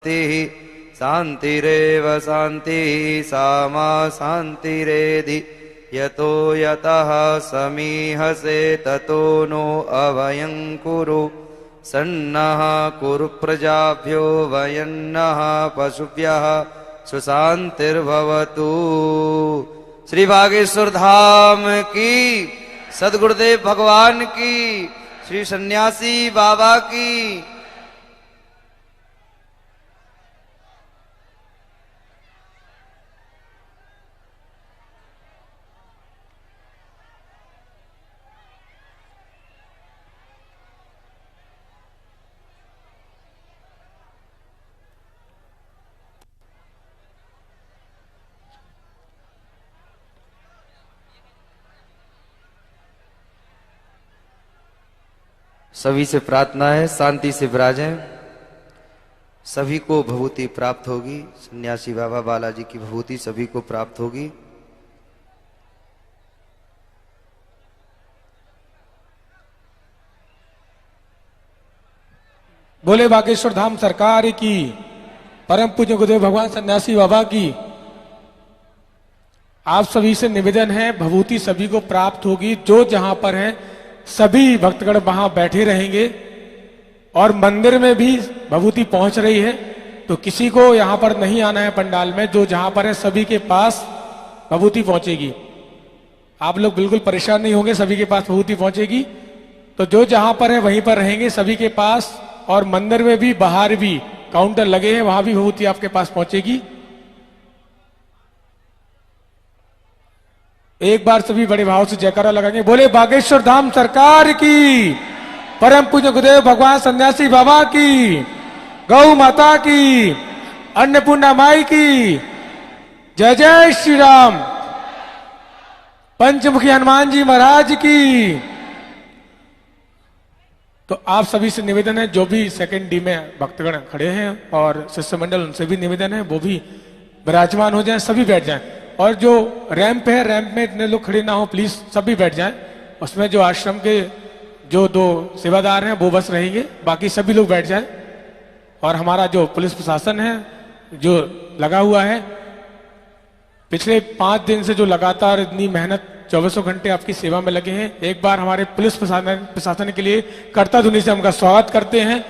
शान्तिरेव शान्तिः सा मा शान्तिरेधि यतो यतः समीहसे ततो नो अभयं कुरु सन्नः कुरु प्रजाभ्यो वयन्नः पशुभ्यः सुशान्तिर्भवतु। श्री बागेश्वर धाम की, सद्गुरुदेव भगवान की, श्री सन्यासी बाबा की। सभी से प्रार्थना है शांति से विराजें, सभी को भभूति प्राप्त होगी। सन्यासी बाबा बालाजी की भभूति सभी को प्राप्त होगी। बोले बागेश्वर धाम सरकार की, परम पूज्य गुरुदेव भगवान सन्यासी बाबा की। आप सभी से निवेदन है, भभूति सभी को प्राप्त होगी। जो जहां पर है सभी भक्तगण वहां बैठे रहेंगे और मंदिर में भी भभूति पहुंच रही है, तो किसी को यहां पर नहीं आना है पंडाल में। जो जहां पर है सभी के पास भभूति पहुंचेगी। आप लोग बिल्कुल परेशान नहीं होंगे, सभी के पास भभूति पहुंचेगी। तो जो जहां पर है वहीं पर रहेंगे सभी के पास, और मंदिर में भी बाहर भी काउंटर लगे हैं, वहां भी भभूति आपके पास पहुंचेगी। एक बार सभी बड़े भाव से जयकारा लगाएंगे। बोले बागेश्वर धाम सरकार की, परम पूज्य गुरुदेव भगवान सन्यासी बाबा की, गौ माता की, अन्नपूर्णा माई की, जय जय श्री राम, पंचमुखी हनुमान जी महाराज की। तो आप सभी से निवेदन है, जो भी सेकंड डी में भक्तगण खड़े हैं और शिष्य मंडल, उनसे भी निवेदन है वो भी विराजमान हो जाएं, सभी बैठ जाएं। और जो रैंप है, रैंप में इतने लोग खड़े ना हो प्लीज, सभी बैठ जाएं। उसमें जो आश्रम के जो 2 सेवादार हैं वो बस रहेंगे, बाकी सभी लोग बैठ जाएं। और हमारा जो पुलिस प्रशासन है जो लगा हुआ है, पिछले 5 दिन से जो लगातार इतनी मेहनत 24 घंटे आपकी सेवा में लगे हैं, एक बार हमारे पुलिस प्रशासन के लिए करता ध्वनि से उनका स्वागत करते हैं,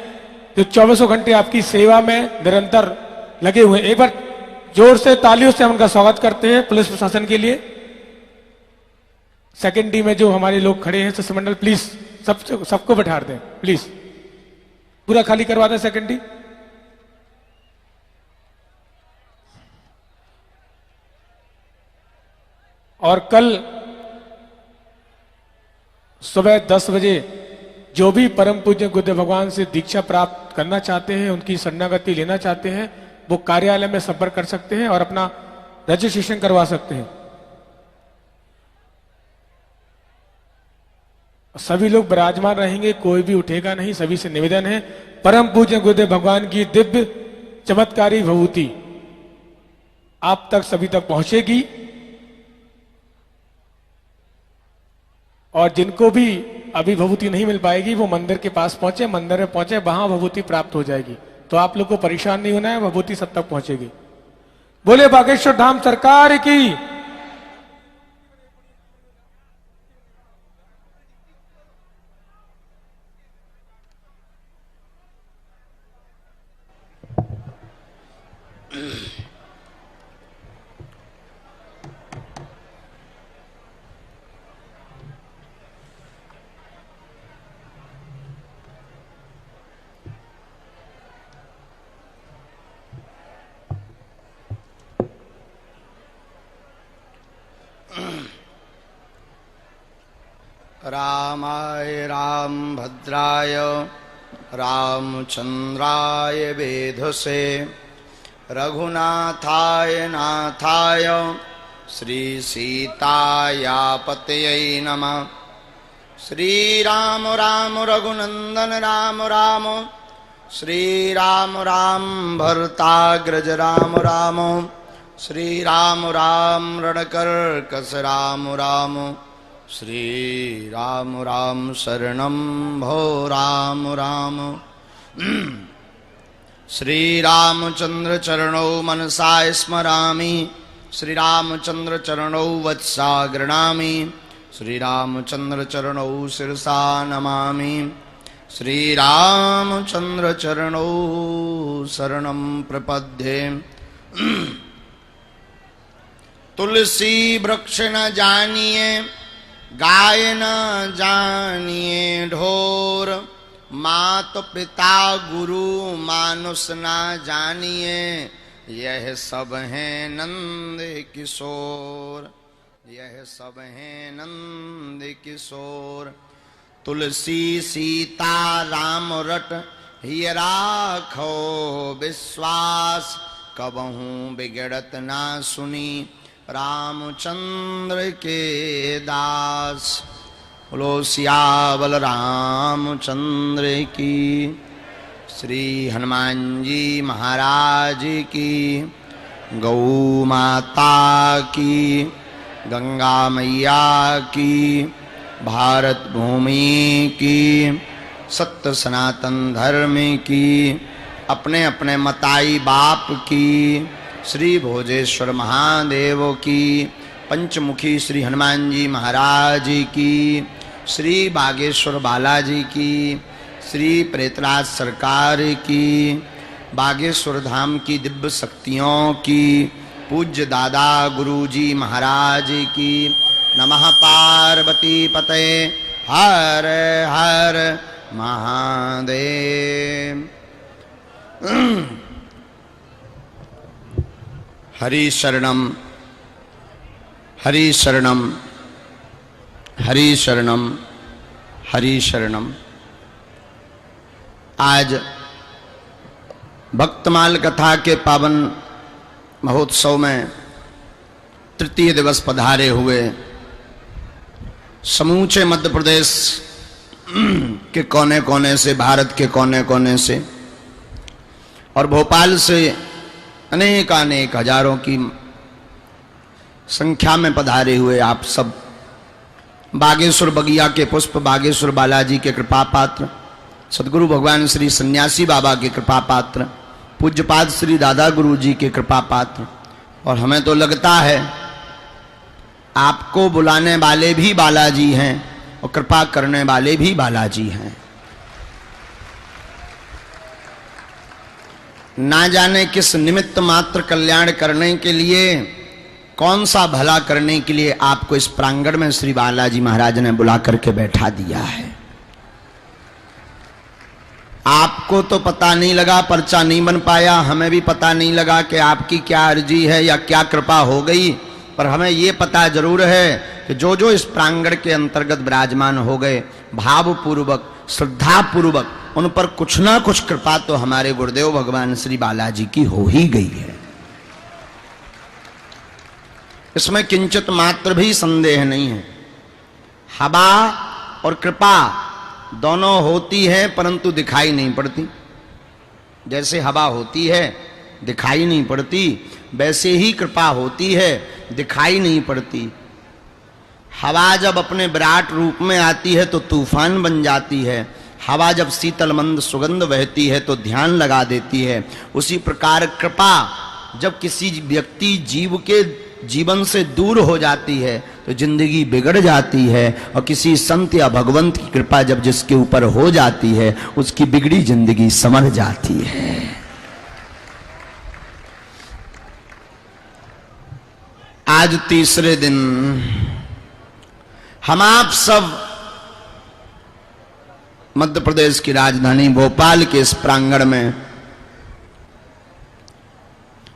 जो 24 घंटे आपकी सेवा में निरंतर लगे हुए हैं। एक बार जोर से तालियों से हम उनका स्वागत करते हैं पुलिस प्रशासन के लिए। सेकंड डी में जो हमारे लोग खड़े हैं शिष्टमंडल, प्लीज सबको बैठा दें, प्लीज पूरा खाली करवा दें सेकंड डी। और कल सुबह 10 बजे जो भी परम पूज्य गुरुदेव भगवान से दीक्षा प्राप्त करना चाहते हैं, उनकी शरणागति लेना चाहते हैं, वो कार्यालय में संपर्क कर सकते हैं और अपना रजिस्ट्रेशन करवा सकते हैं। सभी लोग विराजमान रहेंगे, कोई भी उठेगा नहीं। सभी से निवेदन है, परम पूज्य गुरुदेव भगवान की दिव्य चमत्कारी भभूति आप तक सभी तक पहुंचेगी। और जिनको भी अभी भभूति नहीं मिल पाएगी वो मंदिर के पास पहुंचे, मंदिर में पहुंचे, वहां भभूति प्राप्त हो जाएगी। तो आप लोग को परेशान नहीं होना है, भभूति सब तक पहुंचेगी। बोले बागेश्वर धाम सरकार की। रामाय रामभद्राय रामचंद्राय वेधसे रघुनाथाय नाथाय श्री सीतायापतये नमः। श्री राम राम रघुनंदन राम राम, श्री राम राम भरताग्रज राम राम, श्री राम राम रणकर्कश राम राम, श्री राम राम शरणं भो राम राम। श्री रामचंद्र चरणौ मनसा स्मरामि, श्री रामचंद्र चरणौ वत्सा गृणामि, श्री रामचंद्र चरणौ शिरसा नमामि, श्री रामचंद्र चरणौ शरणं प्रपद्ये। तुलसी वृक्ष न जानिए, गाय न जानिए ढोर, मात पिता गुरु मानुष न जानिए, यह सब है नंद किशोर, यह सब है नंद किशोर। तुलसी सीता राम रट हिय राखो विश्वास, कबहू बिगड़त ना सुनी रामचंद्र के दास। बोलो सियावल रामचंद्र की, श्री हनुमान जी महाराज की, गौ माता की, गंगा मैया की, भारत भूमि की, सत्य सनातन धर्म की, अपने अपने मताई बाप की, श्री भोजेश्वर महादेव की, पंचमुखी श्री हनुमान जी महाराज की, श्री बागेश्वर बालाजी की, श्री प्रेतराज सरकार की, बागेश्वर धाम की दिव्य शक्तियों की, पूज्य दादा गुरुजी महाराज की। नमः पार्वती पते हर हर महादेव। हरि शरणम हरि शरणम हरि शरणम हरि शरणम। आज भक्तमाल कथा के पावन महोत्सव में तृतीय दिवस पधारे हुए समूचे मध्य प्रदेश के कोने कोने से, भारत के कोने कोने से और भोपाल से अनेक अनेक हजारों की संख्या में पधारे हुए आप सब बागेश्वर बगिया के पुष्प बागेश्वर बालाजी के कृपा पात्र, सदगुरु भगवान श्री सन्यासी बाबा के कृपा पात्र, पूज्यपाद श्री दादा गुरु जी के कृपा पात्र। और हमें तो लगता है आपको बुलाने वाले भी बालाजी हैं और कृपा करने वाले भी बालाजी हैं। ना जाने किस निमित्त मात्र कल्याण करने के लिए, कौन सा भला करने के लिए आपको इस प्रांगण में श्री बालाजी महाराज ने बुला करके बैठा दिया है। आपको तो पता नहीं लगा, पर्चा नहीं बन पाया, हमें भी पता नहीं लगा कि आपकी क्या अर्जी है या क्या कृपा हो गई, पर हमें ये पता जरूर है कि जो जो इस प्रांगण के अंतर्गत विराजमान हो गए, भावपूर्वक श्रद्धापूर्वक उन पर कुछ ना कुछ कृपा तो हमारे गुरुदेव भगवान श्री बालाजी की हो ही गई है। इसमें किंचित मात्र भी संदेह नहीं है। हवा और कृपा दोनों होती है परंतु दिखाई नहीं पड़ती। जैसे हवा होती है दिखाई नहीं पड़ती, वैसे ही कृपा होती है, दिखाई नहीं पड़ती। हवा जब अपने विराट रूप में आती है तो तूफान बन जाती है। हवा जब शीतल मंद सुगंध बहती है तो ध्यान लगा देती है। उसी प्रकार कृपा जब किसी व्यक्ति जीव के जीवन से दूर हो जाती है तो जिंदगी बिगड़ जाती है, और किसी संत या भगवंत की कृपा जब जिसके ऊपर हो जाती है उसकी बिगड़ी जिंदगी संवर जाती है। आज तीसरे दिन हम आप सब मध्य प्रदेश की राजधानी भोपाल के इस प्रांगण में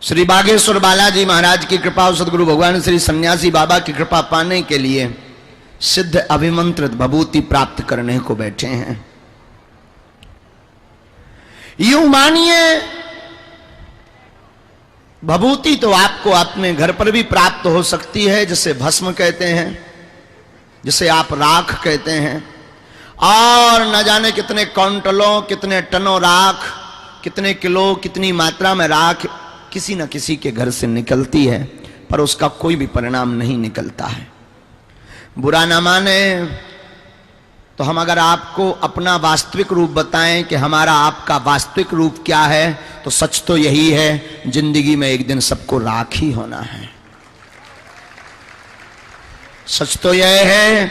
श्री बागेश्वर बालाजी महाराज की कृपा और सदगुरु भगवान श्री सन्यासी बाबा की कृपा पाने के लिए सिद्ध अभिमंत्रित भभूति प्राप्त करने को बैठे हैं। यूं मानिए भभूति तो आपको अपने घर पर भी प्राप्त हो सकती है, जिसे भस्म कहते हैं, जिसे आप राख कहते हैं, और न जाने कितने क्विंटलों कितने टनों राख, कितने किलो कितनी मात्रा में राख किसी न किसी के घर से निकलती है, पर उसका कोई भी परिणाम नहीं निकलता है। बुरा ना माने, तो हम अगर आपको अपना वास्तविक रूप बताएं कि हमारा आपका वास्तविक रूप क्या है, तो सच तो यही है, जिंदगी में एक दिन सबको राख ही होना है। सच तो यह है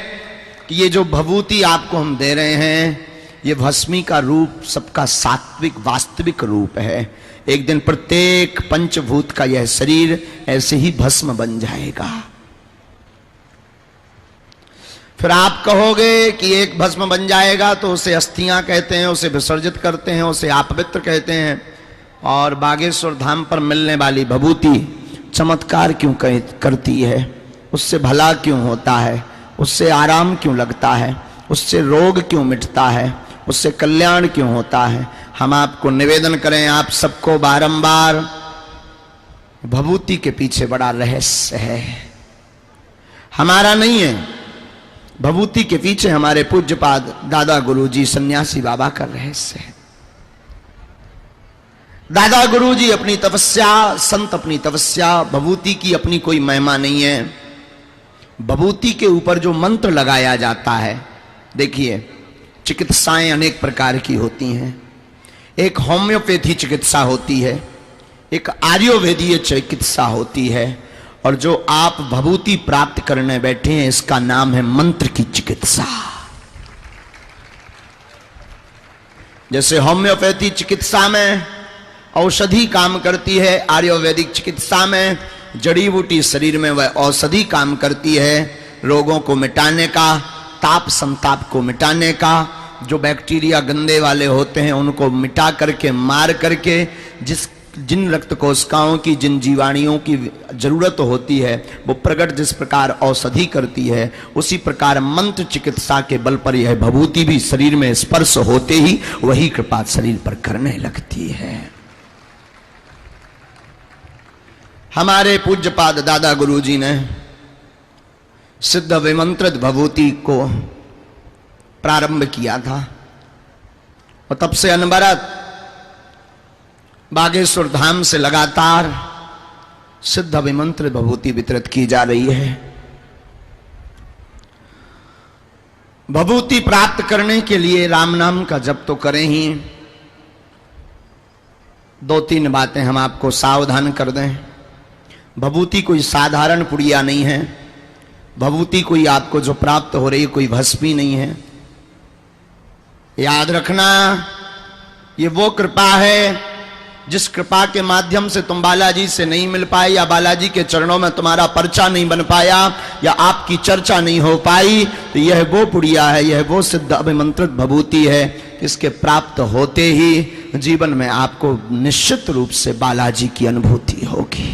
कि ये जो भभूति आपको हम दे रहे हैं, ये भस्मी का रूप सबका सात्विक वास्तविक रूप है। एक दिन प्रत्येक पंचभूत का यह शरीर ऐसे ही भस्म बन जाएगा। फिर आप कहोगे कि एक भस्म बन जाएगा तो उसे अस्थियां कहते हैं, उसे विसर्जित करते हैं, उसे अपवित्र कहते हैं, और बागेश्वर धाम पर मिलने वाली भभूति चमत्कार क्यों करती है, उससे भला क्यों होता है, उससे आराम क्यों लगता है, उससे रोग क्यों मिटता है, उससे कल्याण क्यों होता है। हम आपको निवेदन करें, आप सबको बारंबार, भभूति के पीछे बड़ा रहस्य है, हमारा नहीं है। भभूति के पीछे हमारे पूज्यपाद दादा गुरुजी सन्यासी बाबा का रहस्य है। दादा गुरुजी अपनी तपस्या, संत अपनी तपस्या, भभूति की अपनी कोई महिमा नहीं है। भभूति के ऊपर जो मंत्र लगाया जाता है, देखिए चिकित्साएं अनेक प्रकार की होती हैं। एक होम्योपैथी चिकित्सा होती है, एक आयुर्वेदीय चिकित्सा होती है, और जो आप भभूति प्राप्त करने बैठे हैं, इसका नाम है मंत्र की चिकित्सा। जैसे होम्योपैथी चिकित्सा में औषधि काम करती है, आयुर्वेदिक चिकित्सा में जड़ी बूटी शरीर में वह औषधि काम करती है, रोगों को मिटाने का, ताप संताप को मिटाने का। जो बैक्टीरिया गंदे वाले होते हैं उनको मिटा करके, मार करके, जिन रक्त कोशिकाओं की, जिन जीवाणुओं की जरूरत होती है, वो प्रकट जिस प्रकार औषधि करती है, उसी प्रकार मंत्र चिकित्सा के बल पर यह भभूति भी शरीर में स्पर्श होते ही वही कृपा शरीर पर करने लगती है। हमारे पूज्यपाद दादा गुरुजी ने सिद्ध विमंत्रित भभूति को प्रारंभ किया था, और तब से अनवरत बागेश्वर धाम से लगातार सिद्ध विमंत्रित भभूति वितरित की जा रही है। भभूति प्राप्त करने के लिए राम नाम का जप तो करें ही। दो तीन बातें हम आपको सावधान कर दें। भभूति कोई साधारण पुड़िया नहीं है, भभूति कोई आपको जो प्राप्त हो रही है कोई भस्मी नहीं है। याद रखना, ये वो कृपा है जिस कृपा के माध्यम से तुम बालाजी से नहीं मिल पाए, या बालाजी के चरणों में तुम्हारा पर्चा नहीं बन पाया, या आपकी चर्चा नहीं हो पाई, तो यह वो पुड़िया है, यह वो सिद्ध अभिमंत्रित भभूति है। इसके प्राप्त होते ही जीवन में आपको निश्चित रूप से बालाजी की अनुभूति होगी।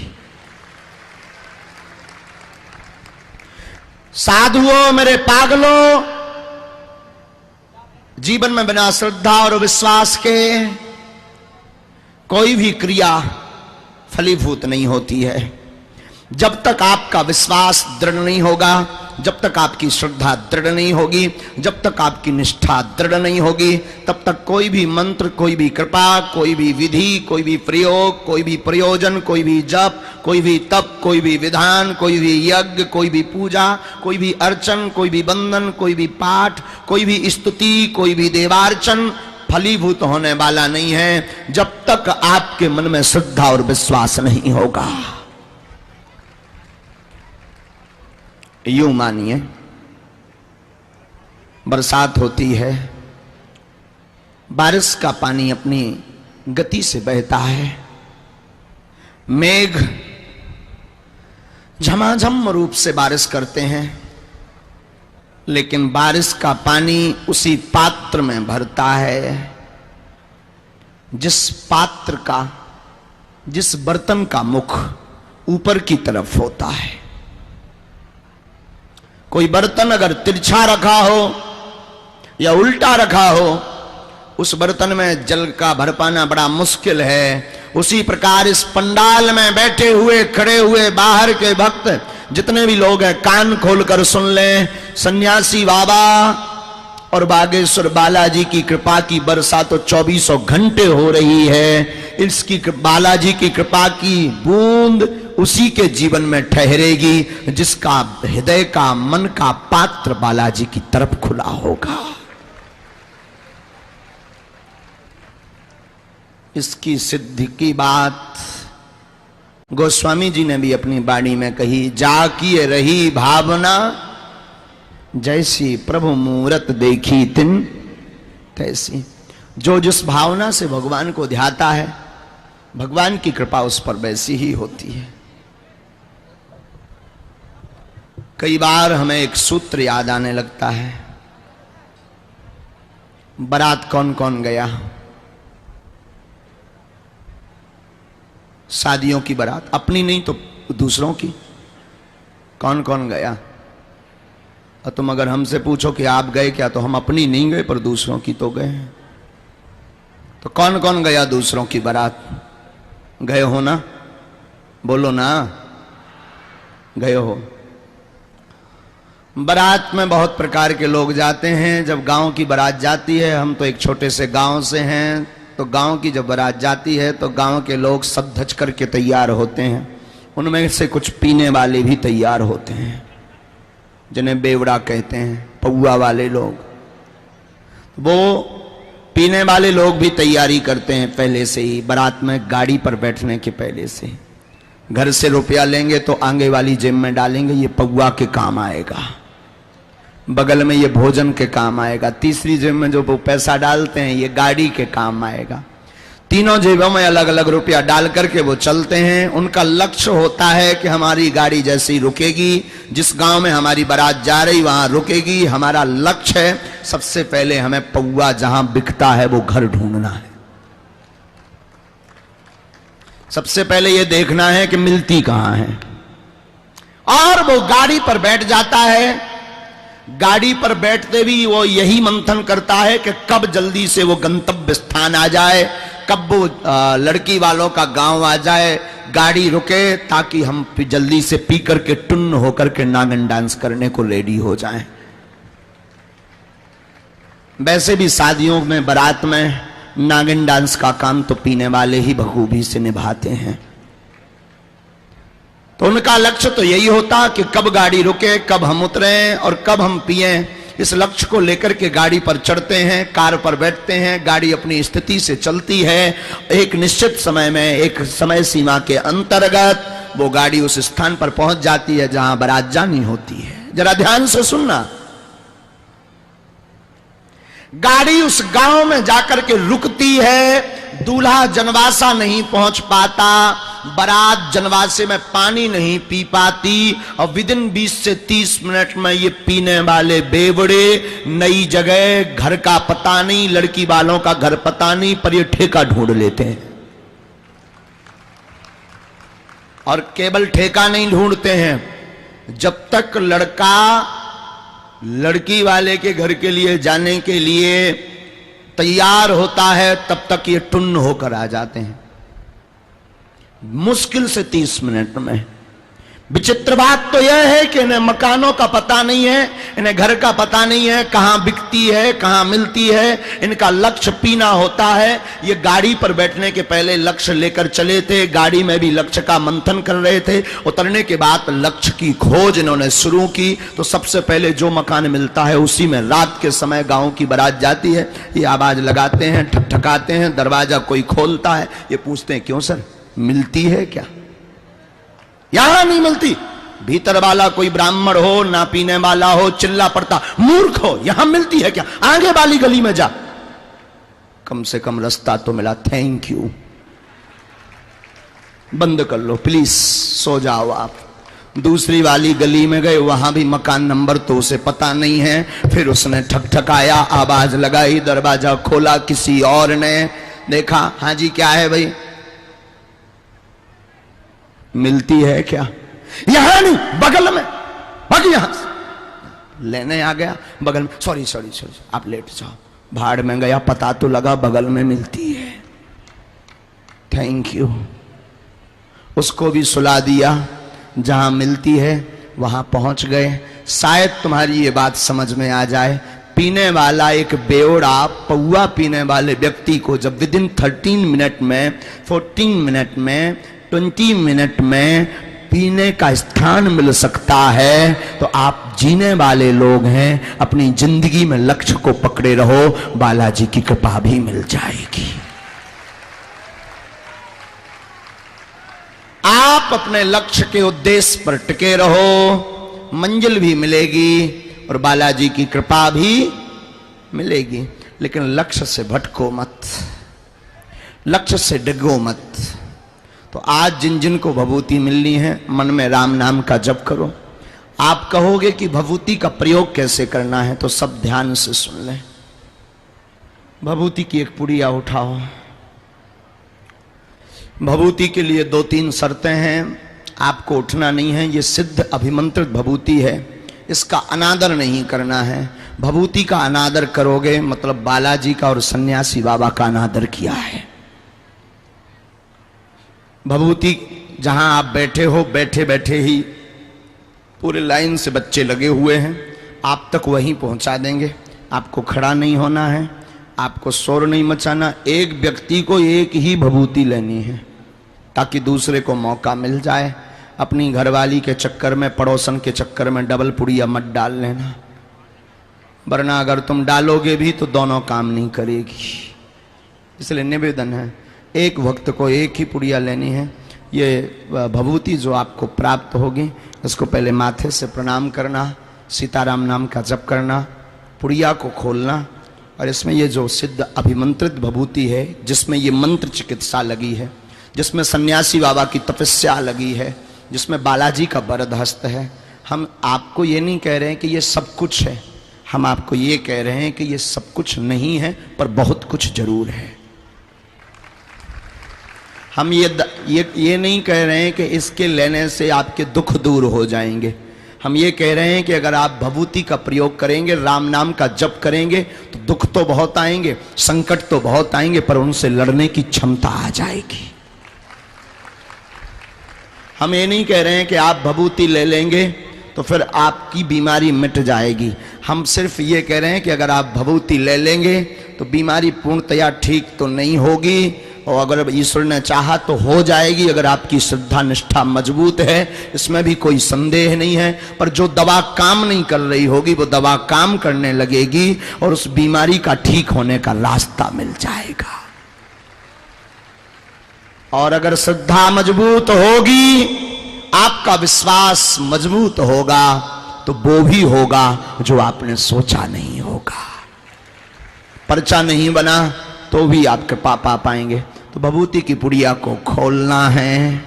साधुओं, मेरे पागलों, जीवन में बिना श्रद्धा और विश्वास के कोई भी क्रिया फलीभूत नहीं होती है। जब तक आपका विश्वास दृढ़ नहीं होगा, जब तक आपकी श्रद्धा दृढ़ नहीं होगी, जब तक आपकी निष्ठा दृढ़ नहीं होगी, तब तक कोई भी मंत्र, कोई भी कृपा, कोई भी विधि, कोई भी प्रयोग, कोई भी प्रयोजन, कोई भी जप, कोई भी तप, कोई भी विधान, कोई भी यज्ञ, कोई भी पूजा, कोई भी अर्चन, कोई भी बंधन, कोई भी पाठ, कोई भी स्तुति, कोई भी देवार्चन फलीभूत होने वाला नहीं है, जब तक आपके मन में श्रद्धा और विश्वास नहीं होगा। यूं मानिए, बरसात होती है, बारिश का पानी अपनी गति से बहता है, मेघ झमाझम रूप से बारिश करते हैं, लेकिन बारिश का पानी उसी पात्र में भरता है जिस पात्र का, जिस बर्तन का मुख ऊपर की तरफ होता है। कोई बर्तन अगर तिरछा रखा हो या उल्टा रखा हो, उस बर्तन में जल का भर पाना बड़ा मुश्किल है। उसी प्रकार इस पंडाल में बैठे हुए, खड़े हुए बाहर के भक्त जितने भी लोग हैं, कान खोलकर सुन लें। सन्यासी बाबा और बागेश्वर बालाजी की कृपा की वर्षा तो 2400 घंटे हो रही है। इसकी बालाजी की कृपा की बूंद उसी के जीवन में ठहरेगी जिसका हृदय का, मन का पात्र बालाजी की तरफ खुला होगा। इसकी सिद्धि की बात गोस्वामी जी ने भी अपनी वाणी में कही। जाकी रही भावना, जैसी प्रभु मूरत देखी तिन तैसी। जो जिस भावना से भगवान को ध्याता है, भगवान की कृपा उस पर वैसी ही होती है। कई बार हमें एक सूत्र याद आने लगता है। बारात कौन कौन गया? शादियों की बारात, अपनी नहीं तो दूसरों की, कौन कौन गया? और तुम अगर हमसे पूछो कि आप गए क्या, तो हम अपनी नहीं गए पर दूसरों की तो गए। तो कौन कौन गया दूसरों की बारात? गए हो ना? बोलो ना, गए हो। बारात में बहुत प्रकार के लोग जाते हैं। जब गांव की बारात जाती है, हम तो एक छोटे से गांव से हैं, तो गांव की जब बारात जाती है तो गांव के लोग सब धज करके तैयार होते हैं। उनमें से कुछ पीने वाले भी तैयार होते हैं, जिन्हें बेवड़ा कहते हैं, पौआ वाले लोग। वो पीने वाले लोग भी तैयारी करते हैं पहले से ही, बारात में गाड़ी पर बैठने के पहले से। घर से रुपया लेंगे तो आगे वाली जेब में डालेंगे, ये पौआ के काम आएगा। बगल में ये भोजन के काम आएगा। तीसरी जेब में जो पैसा डालते हैं, ये गाड़ी के काम आएगा। तीनों जेबों में अलग अलग रुपया डाल करके वो चलते हैं। उनका लक्ष्य होता है कि हमारी गाड़ी जैसे ही रुकेगी, जिस गांव में हमारी बारात जा रही वहां रुकेगी। हमारा लक्ष्य है सबसे पहले हमें पौआ जहां बिकता है वो घर ढूंढना है। सबसे पहले ये देखना है कि मिलती कहां है। और वो गाड़ी पर बैठ जाता है। गाड़ी पर बैठते भी वो यही मंथन करता है कि कब जल्दी से वो गंतव्य स्थान आ जाए, कब वो लड़की वालों का गांव आ जाए, गाड़ी रुके, ताकि हम जल्दी से पी करके टुन्न होकर के नागन डांस करने को रेडी हो जाएं। वैसे भी शादियों में, बारात में नागिन डांस का काम तो पीने वाले ही बखूबी से निभाते हैं। तो उनका लक्ष्य तो यही होता कि कब गाड़ी रुके, कब हम उतरें और कब हम पिएं। इस लक्ष्य को लेकर के गाड़ी पर चढ़ते हैं, कार पर बैठते हैं। गाड़ी अपनी स्थिति से चलती है। एक निश्चित समय में, एक समय सीमा के अंतर्गत वो गाड़ी उस स्थान पर पहुंच जाती है जहां बारात जानी होती है। जरा ध्यान से सुनना। गाड़ी उस गांव में जाकर के रुकती है। दूल्हा जनवासा नहीं पहुंच पाता, बारात जनवासे में पानी नहीं पी पाती, और विदिन 20 से 30 मिनट में ये पीने वाले बेवड़े नई जगह, घर का पता नहीं, लड़की वालों का घर पता नहीं, पर ये ठेका ढूंढ लेते हैं। और केवल ठेका नहीं ढूंढते हैं, जब तक लड़का लड़की वाले के घर के लिए जाने के लिए तैयार होता है, तब तक ये टुन्न होकर आ जाते हैं, मुश्किल से 30 मिनट में। विचित्र बात तो यह है कि इन्हें मकानों का पता नहीं है, इन्हें घर का पता नहीं है, कहां बिकती है, कहां मिलती है। इनका लक्ष्य पीना होता है। ये गाड़ी पर बैठने के पहले लक्ष्य लेकर चले थे, गाड़ी में भी लक्ष्य का मंथन कर रहे थे। उतरने के बाद लक्ष्य की खोज इन्होंने शुरू की। तो सबसे पहले जो मकान मिलता है उसी में रात के समय गांव की बारात जाती है। ये आवाज लगाते हैं, ठकठकाते हैं, दरवाजा कोई खोलता है। ये पूछते हैं, क्यों सर, मिलती है क्या? यहां नहीं मिलती। भीतर वाला कोई ब्राह्मण हो, ना पीने वाला हो, चिल्ला पड़ता, मूर्ख हो, यहां मिलती है क्या? आगे वाली गली में जा, कम से कम रास्ता तो मिला, थैंक यू। बंद कर लो प्लीज, सो जाओ आप। दूसरी वाली गली में गए, वहां भी मकान नंबर तो उसे पता नहीं है। फिर उसने ठकठकाया, आवाज लगाई, दरवाजा खोला, किसी और ने देखा। हाँ जी, क्या है भाई? मिलती है क्या? यहां नहीं, बगल में, भाग यहां से। लेने आ गया बगल में, सॉरी, आप लेट जाओ। भाड़ में गया, पता तो लगा बगल में मिलती है, थैंक यू। उसको भी सुला दिया, जहां मिलती है वहां पहुंच गए। शायद तुम्हारी ये बात समझ में आ जाए। पीने वाला एक बेवड़ा पौआ पीने वाले व्यक्ति को जब विदिन 13 मिनट में, 14 मिनट में, 20 मिनट में पीने का स्थान मिल सकता है, तो आप जीने वाले लोग हैं, अपनी जिंदगी में लक्ष्य को पकड़े रहो, बालाजी की कृपा भी मिल जाएगी। आप अपने लक्ष्य के उद्देश्य पर टिके रहो, मंजिल भी मिलेगी और बालाजी की कृपा भी मिलेगी। लेकिन लक्ष्य से भटको मत, लक्ष्य से डिगो मत। तो आज जिन जिन को भभूति मिलनी है, मन में राम नाम का जप करो। आप कहोगे कि भभूति का प्रयोग कैसे करना है, तो सब ध्यान से सुन लें। भभूति की एक पुड़िया उठाओ। भभूति के लिए 2-3 शर्तें हैं, आपको उठना नहीं है। ये सिद्ध अभिमंत्रित भभूति है, इसका अनादर नहीं करना है। भभूति का अनादर करोगे मतलब बालाजी का और सन्यासी बाबा का अनादर किया है। भभूति जहां आप बैठे हो, बैठे बैठे ही पूरे लाइन से बच्चे लगे हुए हैं, आप तक वहीं पहुंचा देंगे। आपको खड़ा नहीं होना है, आपको शोर नहीं मचाना। एक व्यक्ति को एक ही भभूति लेनी है ताकि दूसरे को मौका मिल जाए। अपनी घरवाली के चक्कर में, पड़ोसन के चक्कर में डबल पुड़िया मत डाल लेना, वरना अगर तुम डालोगे भी तो दोनों काम नहीं करेगी। इसलिए निवेदन है, एक वक्त को एक ही पुड़िया लेनी है। ये भभूति जो आपको प्राप्त होगी, इसको पहले माथे से प्रणाम करना, सीताराम नाम का जप करना, पुड़िया को खोलना और इसमें ये जो सिद्ध अभिमंत्रित भभूति है, जिसमें ये मंत्र चिकित्सा लगी है, जिसमें सन्यासी बाबा की तपस्या लगी है, जिसमें बालाजी का वरद हस्त है। हम आपको ये नहीं कह रहे हैं कि ये सब कुछ है, हम आपको ये कह रहे हैं कि ये सब कुछ नहीं है, पर बहुत कुछ जरूर है। हम ये नहीं कह रहे हैं कि इसके लेने से आपके दुख दूर हो जाएंगे। हम ये कह रहे हैं कि अगर आप भभूति का प्रयोग करेंगे, राम नाम का जप करेंगे, तो दुख तो बहुत आएंगे, संकट तो बहुत आएंगे, पर उनसे लड़ने की क्षमता आ जाएगी। हम ये नहीं कह रहे हैं कि आप भभूति ले लेंगे तो फिर आपकी बीमारी मिट जाएगी। हम सिर्फ ये कह रहे हैं कि अगर आप भभूति ले लेंगे तो बीमारी पूर्णतया ठीक तो नहीं होगी, और अगर ईश्वर ने चाहा तो हो जाएगी, अगर आपकी श्रद्धा निष्ठा मजबूत है, इसमें भी कोई संदेह नहीं है। पर जो दवा काम नहीं कर रही होगी, वो दवा काम करने लगेगी और उस बीमारी का ठीक होने का रास्ता मिल जाएगा। और अगर श्रद्धा मजबूत होगी, आपका विश्वास मजबूत होगा, तो वो भी होगा जो आपने सोचा नहीं होगा। पर्चा नहीं बना तो भी आप कृपा पा पाएंगे। तो भभूति की पुड़िया को खोलना है,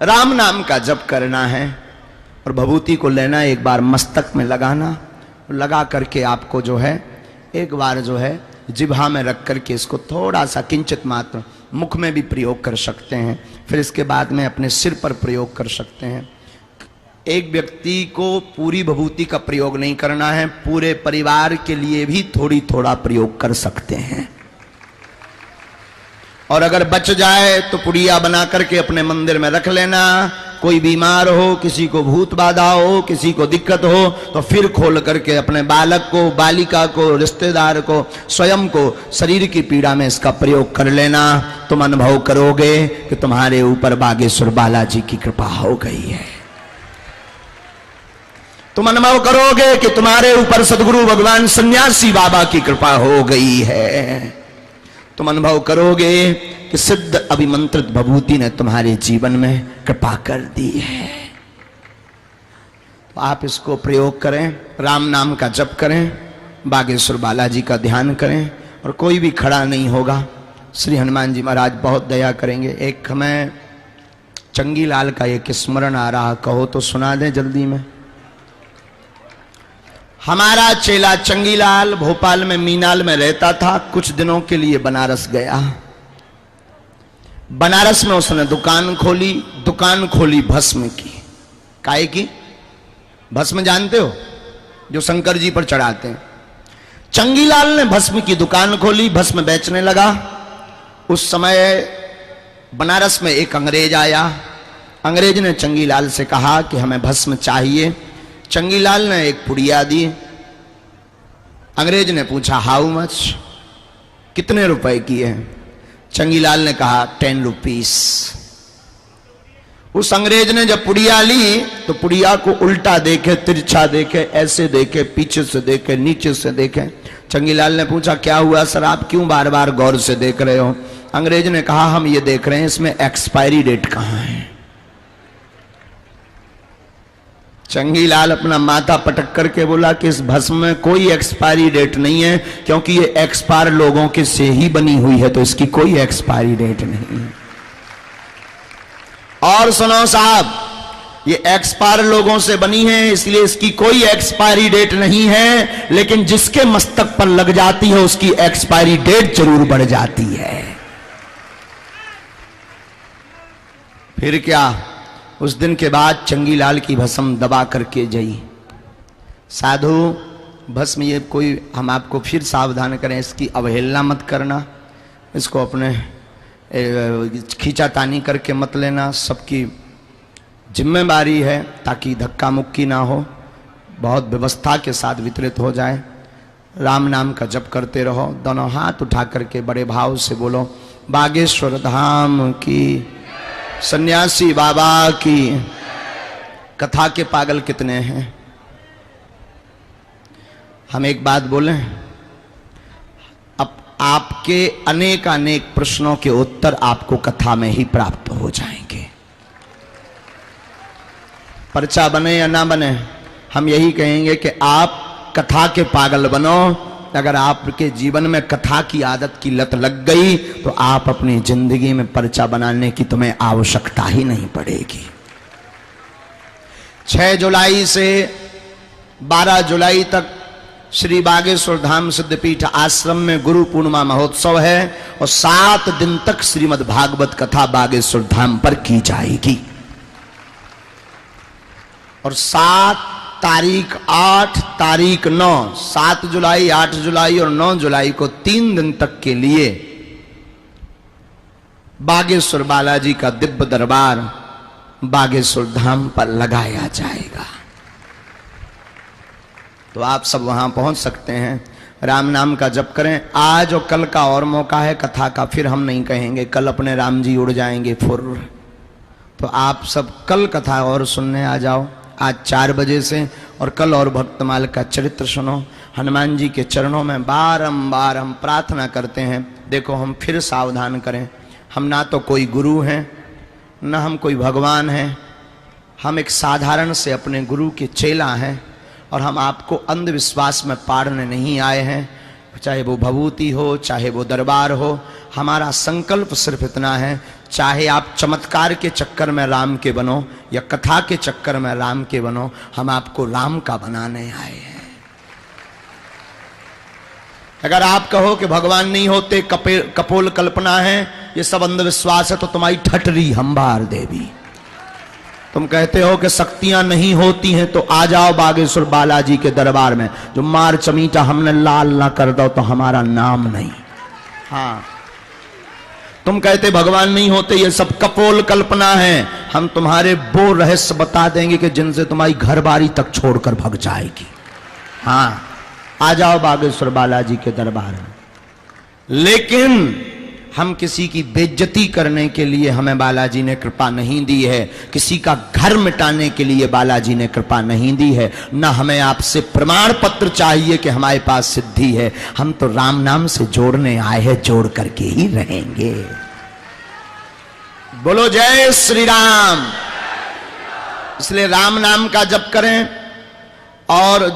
राम नाम का जप करना है और भभूति को लेना, एक बार मस्तक में लगाना, लगा करके आपको जो है एक बार जो है जिह्वा में रख करके इसको थोड़ा सा किंचित मात्र मुख में भी प्रयोग कर सकते हैं, फिर इसके बाद में अपने सिर पर प्रयोग कर सकते हैं। एक व्यक्ति को पूरी भभूति का प्रयोग नहीं करना है, पूरे परिवार के लिए भी थोड़ी थोड़ा प्रयोग कर सकते हैं। और अगर बच जाए तो पुड़िया बना करके अपने मंदिर में रख लेना। कोई बीमार हो, किसी को भूत बाधा हो, किसी को दिक्कत हो, तो फिर खोल करके अपने बालक को, बालिका को, रिश्तेदार को, स्वयं को शरीर की पीड़ा में इसका प्रयोग कर लेना। तुम अनुभव करोगे कि तुम्हारे ऊपर बागेश्वर बालाजी की कृपा हो गई है। तुम अनुभव करोगे कि तुम्हारे ऊपर सदगुरु भगवान सन्यासी बाबा की कृपा हो गई है। तुम अनुभव करोगे कि सिद्ध अभिमंत्रित भभूति ने तुम्हारे जीवन में कृपा कर दी है। तो आप इसको प्रयोग करें, राम नाम का जप करें, बागेश्वर बालाजी का ध्यान करें, और कोई भी खड़ा नहीं होगा। श्री हनुमान जी महाराज बहुत दया करेंगे। एक हमें चंगीलाल का एक स्मरण आ रहा, कहो तो सुना दें जल्दी में। हमारा चेला चंगीलाल भोपाल में मीनाल में रहता था, कुछ दिनों के लिए बनारस गया। बनारस में उसने दुकान खोली भस्म की। काहे की? भस्म जानते हो, जो शंकर जी पर चढ़ाते हैं। चंगीलाल ने भस्म की दुकान खोली, भस्म बेचने लगा। उस समय बनारस में एक अंग्रेज आया। अंग्रेज ने चंगीलाल से कहा कि हमें भस्म चाहिए। चंगीलाल ने एक पुड़िया दी। अंग्रेज ने पूछा हाउ मच, कितने रुपए की है? चंगीलाल ने कहा 10 रुपीस। उस अंग्रेज ने जब पुड़िया ली तो पुड़िया को उल्टा देखे, तिरछा देखे, ऐसे देखे, पीछे से देखे, नीचे से देखे। चंगीलाल ने पूछा क्या हुआ सर, आप क्यों बार बार गौर से देख रहे हो? अंग्रेज ने कहा हम ये देख रहे हैं इसमें एक्सपायरी डेट कहाँ है। चंगीलाल अपना माथा पटक करके बोला कि इस भस्म में कोई एक्सपायरी डेट नहीं है, क्योंकि ये एक्सपायर लोगों के से ही बनी हुई है, तो इसकी कोई एक्सपायरी डेट नहीं है। और सुनो साहब, ये एक्सपायर लोगों से बनी है, इसलिए इसकी कोई एक्सपायरी डेट नहीं है, लेकिन जिसके मस्तक पर लग जाती है उसकी एक्सपायरी डेट जरूर बढ़ जाती है। फिर क्या, उस दिन के बाद चंगीलाल की भस्म दबा करके जई। साधु, भस्म ये कोई, हम आपको फिर सावधान करें, इसकी अवहेलना मत करना, इसको अपने खींचातानी करके मत लेना, सबकी जिम्मेदारी है ताकि धक्का मुक्की ना हो, बहुत व्यवस्था के साथ वितरित हो जाए। राम नाम का जप करते रहो, दोनों हाथ उठा करके बड़े भाव से बोलो, बागेश्वर धाम की, सन्यासी बाबा की। कथा के पागल कितने हैं? हम एक बात बोलें, अब आपके अनेक अनेक प्रश्नों के उत्तर आपको कथा में ही प्राप्त हो जाएंगे। पर्चा बने या ना बने, हम यही कहेंगे कि आप कथा के पागल बनो। अगर आपके जीवन में कथा की आदत की लत लग गई तो आप अपनी जिंदगी में पर्चा बनाने की तुम्हें आवश्यकता ही नहीं पड़ेगी। 6 जुलाई से 12 जुलाई तक श्री बागेश्वर धाम सिद्धपीठ आश्रम में गुरु पूर्णिमा महोत्सव है और 7 दिन तक श्रीमद् भागवत कथा बागेश्वर धाम पर की जाएगी। और 7 तारीख 8 तारीख 9, 7 जुलाई 8 जुलाई और 9 जुलाई को 3 दिन तक के लिए बागेश्वर बालाजी का दिव्य दरबार बागेश्वर धाम पर लगाया जाएगा। तो आप सब वहां पहुंच सकते हैं, राम नाम का जप करें। आज और कल का और मौका है कथा का, फिर हम नहीं कहेंगे कल अपने राम जी उड़ जाएंगे फुर। तो आप सब कल कथा और सुनने आ जाओ आज 4 बजे से, और कल और भक्तमाल का चरित्र सुनो। हनुमान जी के चरणों में बारंबार हम प्रार्थना करते हैं। देखो, हम फिर सावधान करें, हम ना तो कोई गुरु हैं, ना हम कोई भगवान हैं, हम एक साधारण से अपने गुरु के चेला हैं, और हम आपको अंधविश्वास में पाड़ने नहीं आए हैं। चाहे वो भभूति हो, चाहे वो दरबार हो, हमारा संकल्प सिर्फ इतना है, चाहे आप चमत्कार के चक्कर में राम के बनो या कथा के चक्कर में राम के बनो, हम आपको राम का बनाने आए हैं। अगर आप कहो कि भगवान नहीं होते, कपोल कल्पना है, ये सब अंधविश्वास है, तो तुम्हारी ठटरी हंबार देवी। तुम कहते हो कि शक्तियां नहीं होती हैं, तो आ जाओ बागेश्वर बालाजी के दरबार में, जो मार चमीटा हमने लाल ना कर दो तो हमारा नाम नहीं। हाँ, तुम कहते भगवान नहीं होते, ये सब कपोल कल्पना है, हम तुम्हारे वो रहस्य बता देंगे कि जिनसे तुम्हारी घर बारी तक छोड़कर भग जाएगी। हाँ, आ जाओ बागेश्वर बालाजी के दरबार में। लेकिन हम किसी की बेइज्जती करने के लिए हमें बालाजी ने कृपा नहीं दी है, किसी का घर मिटाने के लिए बालाजी ने कृपा नहीं दी है, ना हमें आपसे प्रमाण पत्र चाहिए कि हमारे पास सिद्धि है। हम तो राम नाम से जोड़ने आए हैं, जोड़ करके ही रहेंगे। बोलो जय श्री राम। इसलिए राम नाम का जप करें। और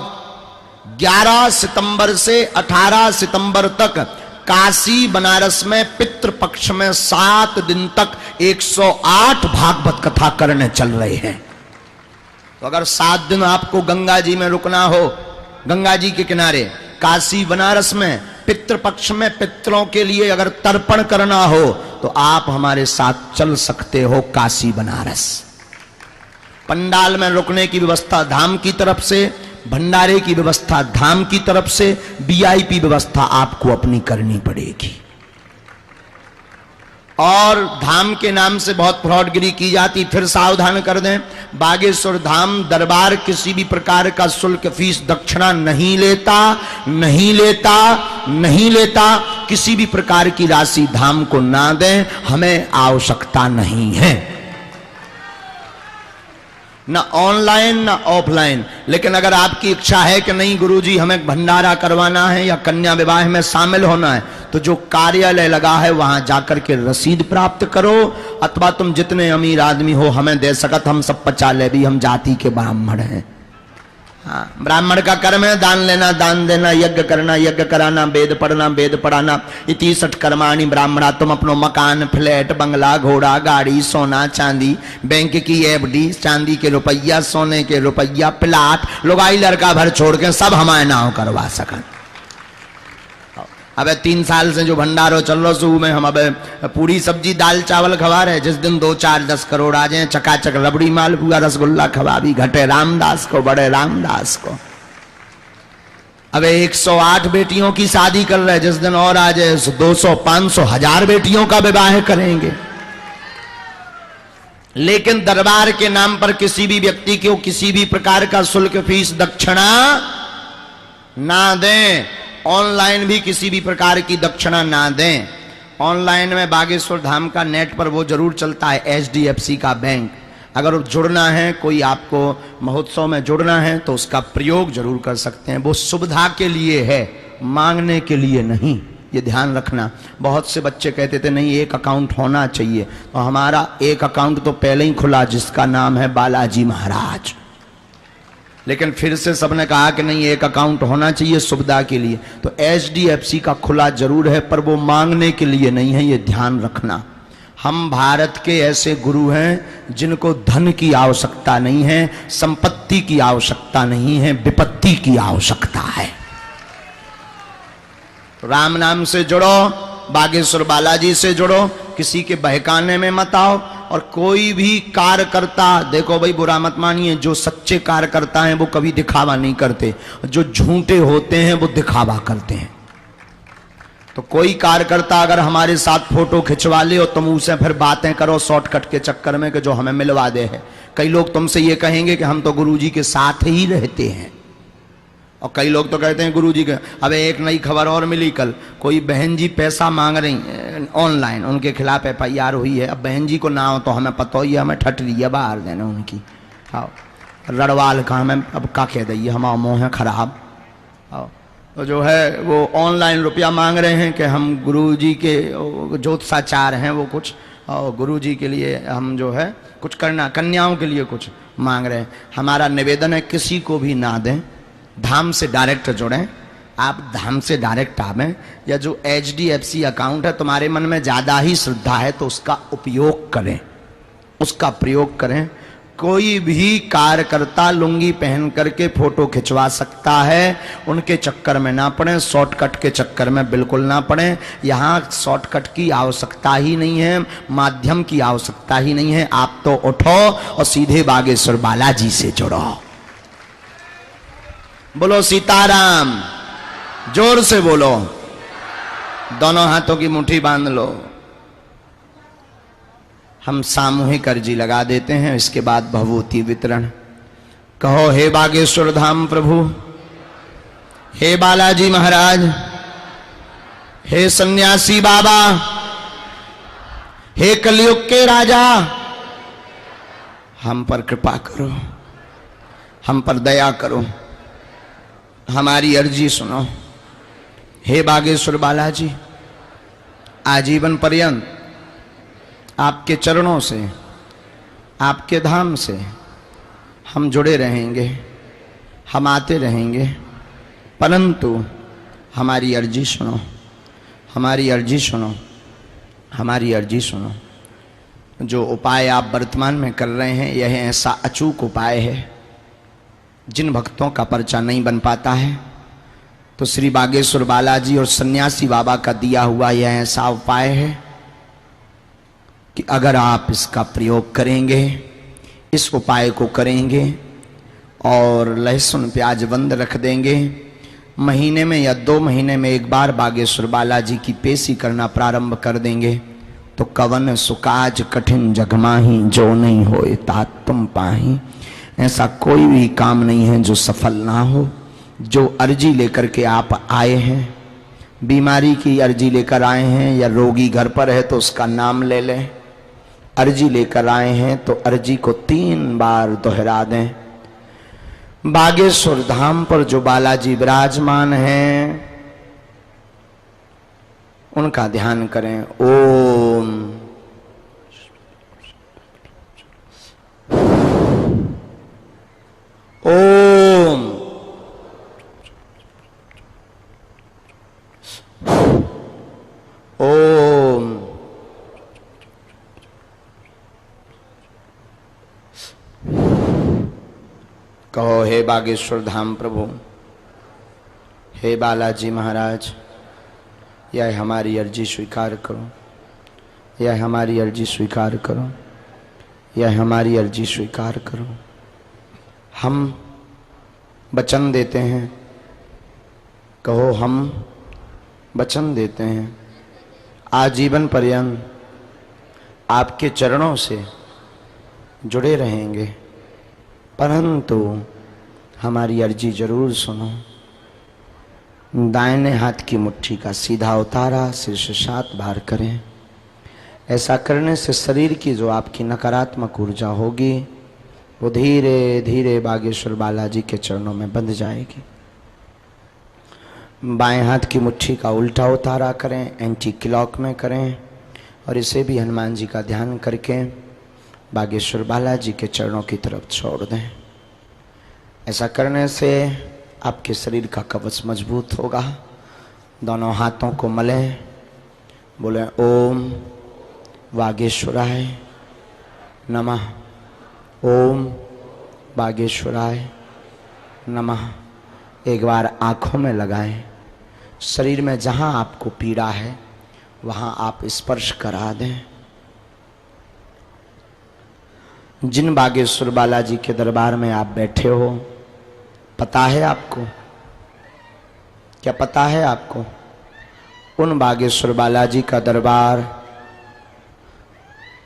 11 सितंबर से 18 सितंबर तक काशी बनारस में पितृपक्ष में 7 दिन तक 108 भागवत कथा करने चल रहे हैं। तो अगर 7 दिन आपको गंगा जी में रुकना हो, गंगा जी के किनारे काशी बनारस में पितृपक्ष में पितरों के लिए अगर तर्पण करना हो, तो आप हमारे साथ चल सकते हो काशी बनारस। पंडाल में रुकने की व्यवस्था धाम की तरफ से, भंडारे की व्यवस्था धाम की तरफ से, वीआईपी व्यवस्था आपको अपनी करनी पड़ेगी। और धाम के नाम से बहुत फ्रॉडगिरी की जाती, फिर सावधान कर दें, बागेश्वर धाम दरबार किसी भी प्रकार का शुल्क, फीस, दक्षिणा नहीं लेता, नहीं लेता, नहीं लेता। किसी भी प्रकार की राशि धाम को ना दें, हमें आवश्यकता नहीं है। ना ऑनलाइन ना ऑफलाइन। लेकिन अगर आपकी इच्छा है कि नहीं गुरुजी हमें भंडारा करवाना है या कन्या विवाह में शामिल होना है, तो जो कार्यालय लगा है वहां जाकर के रसीद प्राप्त करो, अथवा तुम जितने अमीर आदमी हो हमें दे सकत, हम सब पचा ले भी, हम जाति के ब्राह्मण हैं। हाँ, ब्राह्मण का कर्म है दान लेना, दान देना, यज्ञ करना, यज्ञ कराना, वेद पढ़ना, वेद पढ़ाना। इति सठ कर्माणि ब्राह्मणा। तुम अपनो मकान, फ्लैट, बंगला, घोड़ा, गाड़ी, सोना चांदी, बैंक की एफडी, चांदी के रुपया, सोने के रुपया, प्लाट, लुगाई लड़का भर छोड़ के सब हमारे नाव करवा सकन। अबे 3 साल से जो भंडारो चल रहा शुरू में हम अबे पूरी सब्जी दाल चावल खवा रहे, जिस दिन 2 4 10 करोड़ आ जाए चकाचक रबड़ी मालपुआ रसगुल्ला खवा भी, घटे रामदास को, बड़े रामदास को। अबे 108 बेटियों की शादी कर रहे, जिस दिन और आ जाए 200 500 1000 बेटियों का विवाह करेंगे। लेकिन दरबार के नाम पर किसी भी व्यक्ति को किसी भी प्रकार का शुल्क, फीस, दक्षिणा ना दें। ऑनलाइन भी किसी भी प्रकार की दक्षिणा ना दें। ऑनलाइन में बागेश्वर धाम का नेट पर वो जरूर चलता है HDFC का बैंक। अगर जुड़ना है, कोई आपको महोत्सव में जुड़ना है तो उसका प्रयोग जरूर कर सकते हैं। वो सुविधा के लिए है, मांगने के लिए नहीं, ये ध्यान रखना। बहुत से बच्चे कहते थे नहीं एक अकाउंट होना चाहिए, तो हमारा एक अकाउंट तो पहले ही खुला जिसका नाम है बालाजी महाराज। लेकिन फिर से सबने कहा कि नहीं एक अकाउंट होना चाहिए सुविधा के लिए, तो HDFC का खुला जरूर है पर वो मांगने के लिए नहीं है, ये ध्यान रखना। हम भारत के ऐसे गुरु हैं जिनको धन की आवश्यकता नहीं है, संपत्ति की आवश्यकता नहीं है, विपत्ति की आवश्यकता है। राम नाम से जुड़ो, बागेश्वर बालाजी से जुड़ो, किसी के बहकाने में मत आओ। और कोई भी कार्यकर्ता, देखो भाई बुरा मत मानिए, जो सच्चे कार्यकर्ता हैं वो कभी दिखावा नहीं करते, जो झूठे होते हैं वो दिखावा करते हैं। तो कोई कार्यकर्ता अगर हमारे साथ फोटो खिंचवा ले और तुम उससे फिर बातें करो शॉर्टकट के चक्कर में कि जो हमें मिलवा दे है। कई लोग तुमसे ये कहेंगे कि हम तो गुरुजी के साथ ही रहते हैं, और कई लोग तो कहते हैं गुरुजी के। अब एक नई खबर और मिली कल, कोई बहन जी पैसा मांग रही ऑनलाइन, उनके खिलाफ FIR हुई है। अब बहन जी को ना हो तो हमें पता ही है, हमें ठटरी है बाहर देना उनकी। हाँ, रड़वाल का हमें अब का कह दिए, हमारा मोह है खराब। तो जो है वो ऑनलाइन रुपया मांग रहे हैं कि हम गुरुजी के ज्योतिषाचार हैं, वो कुछ और गुरुजी के लिए हम जो है कुछ करना, कन्याओं के लिए कुछ मांग रहे हैं। हमारा निवेदन है किसी को भी ना दें, धाम से डायरेक्ट जुड़ें। आप धाम से डायरेक्ट आवें, या जो HDFC अकाउंट है तुम्हारे मन में ज्यादा ही श्रद्धा है तो उसका उपयोग करें, उसका प्रयोग करें। कोई भी कार्यकर्ता लुंगी पहन करके फोटो खिंचवा सकता है, उनके चक्कर में ना पड़े, शॉर्टकट के चक्कर में बिल्कुल ना पड़े। यहाँ शॉर्टकट की आवश्यकता ही नहीं है, माध्यम की आवश्यकता ही नहीं है। आप तो उठो और सीधे बागेश्वर बालाजी से जुड़ो। बोलो सीताराम, जोर से बोलो, दोनों हाथों की मुट्ठी बांध लो। हम सामूहिक अर्जी लगा देते हैं, इसके बाद भभूति वितरण। कहो हे बागेश्वर धाम प्रभु, हे बालाजी महाराज, हे सन्यासी बाबा, हे कलयुग के राजा, हम पर कृपा करो, हम पर दया करो, हमारी अर्जी सुनो। हे बागेश्वर बालाजी, आजीवन पर्यंत आपके चरणों से, आपके धाम से हम जुड़े रहेंगे, हम आते रहेंगे, परंतु हमारी अर्जी सुनो, हमारी अर्जी सुनो, हमारी अर्जी सुनो। जो उपाय आप वर्तमान में कर रहे हैं यह ऐसा अचूक उपाय है, जिन भक्तों का पर्चा नहीं बन पाता है तो श्री बागेश्वर बालाजी और सन्यासी बाबा का दिया हुआ यह ऐसा उपाय है कि अगर आप इसका प्रयोग करेंगे, इस उपाय को करेंगे और लहसुन प्याज बंद रख देंगे, महीने में या 2 महीने में एक बार बागेश्वर बालाजी की पेशी करना प्रारंभ कर देंगे, तो कवन सुकाज कठिन जगमाही, जो नहीं होए तात तुम पाही। ऐसा कोई भी काम नहीं है जो सफल ना हो। जो अर्जी लेकर के आप आए हैं, बीमारी की अर्जी लेकर आए हैं, या रोगी घर पर है तो उसका नाम ले लें, अर्जी लेकर आए हैं तो अर्जी को 3 बार दोहरा दें। बागेश्वर धाम पर जो बालाजी विराजमान हैं उनका ध्यान करें। ओम ओम ओम कहो, हे बागेश्वर धाम प्रभु, हे बालाजी महाराज, यह हमारी अर्जी स्वीकार करो, यह हमारी अर्जी स्वीकार करो, यह हमारी अर्जी स्वीकार करो। हम वचन देते हैं, कहो हम वचन देते हैं आजीवन पर्यंत आपके चरणों से जुड़े रहेंगे, परंतु हमारी अर्जी जरूर सुनो। दाहिने हाथ की मुट्ठी का सीधा उतारा सिर से 7 बार करें। ऐसा करने से शरीर की जो आपकी नकारात्मक ऊर्जा होगी वो धीरे धीरे बागेश्वर बालाजी के चरणों में बंध जाएगी। बाएं हाथ की मुट्ठी का उल्टा उतारा करें, एंटी क्लॉक में करें और इसे भी हनुमान जी का ध्यान करके बागेश्वर बालाजी के चरणों की तरफ छोड़ दें। ऐसा करने से आपके शरीर का कवच मजबूत होगा। दोनों हाथों को मलें, बोले ओम बागेश्वराय नमः, ओम बागेश्वराय नमः। एक बार आंखों में लगाएं, शरीर में जहां आपको पीड़ा है वहां आप स्पर्श करा दें। जिन बागेश्वर बालाजी के दरबार में आप बैठे हो, पता है आपको? क्या पता है आपको? उन बागेश्वर बालाजी का दरबार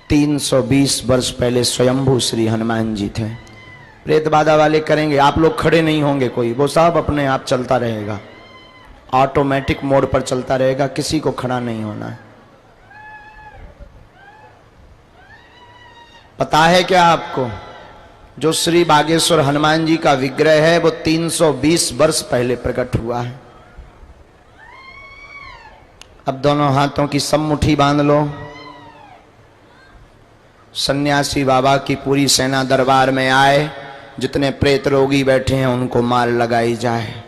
320 वर्ष पहले स्वयंभू श्री हनुमान जी थे। प्रेत बाधा वाले करेंगे, आप लोग खड़े नहीं होंगे कोई, वो सब अपने आप चलता रहेगा, ऑटोमेटिक मोड पर चलता रहेगा, किसी को खड़ा नहीं होना है। पता है क्या आपको? जो श्री बागेश्वर हनुमान जी का विग्रह है वो 320 वर्ष पहले प्रकट हुआ है। अब दोनों हाथों की सब मुट्ठी बांध लो। सन्यासी बाबा की पूरी सेना दरबार में आए, जितने प्रेत रोगी बैठे हैं उनको मार लगाई जाए।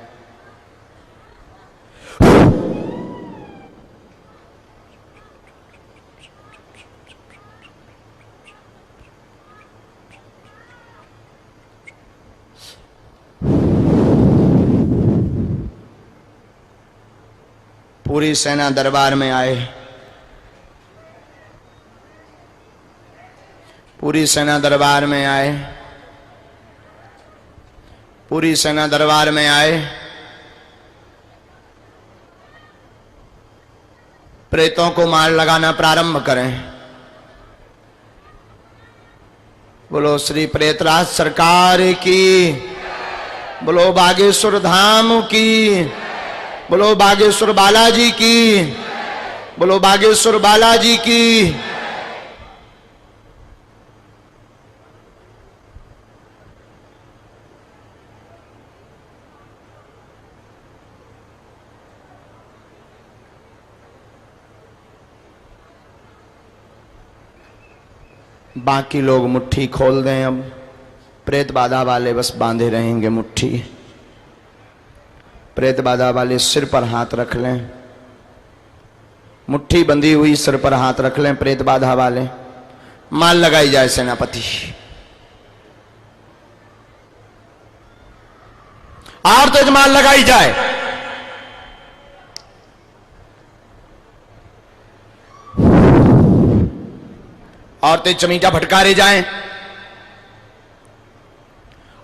पूरी सेना दरबार में आए, पूरी सेना दरबार में आए, पूरी सेना दरबार में आए। प्रेतों को मार लगाना प्रारंभ करें। बोलो श्री प्रेतराज सरकार की, बोलो बागेश्वर धाम की, बोलो बागेश्वर बालाजी की, बोलो बागेश्वर बालाजी की। बाकी लोग मुट्ठी खोल दें। अब प्रेत बाधा वाले बस बांधे रहेंगे मुट्ठी। प्रेत बाधा वाले सिर पर हाथ रख लें, मुट्ठी बंधी हुई सिर पर हाथ रख लें। प्रेत बाधा वाले माल लगाई जाए सेनापति, और तेज माल लगाई जाए। और तेज चमीटा फटकारे जाएं,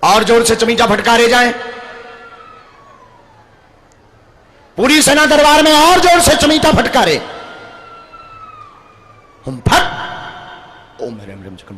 और जोर से चमीटा फटकारे जाएं। पूरी सेना दरबार में और जोर से चमीटा फटकारे। हम फट ओम ह्रीं ह्रीं जकम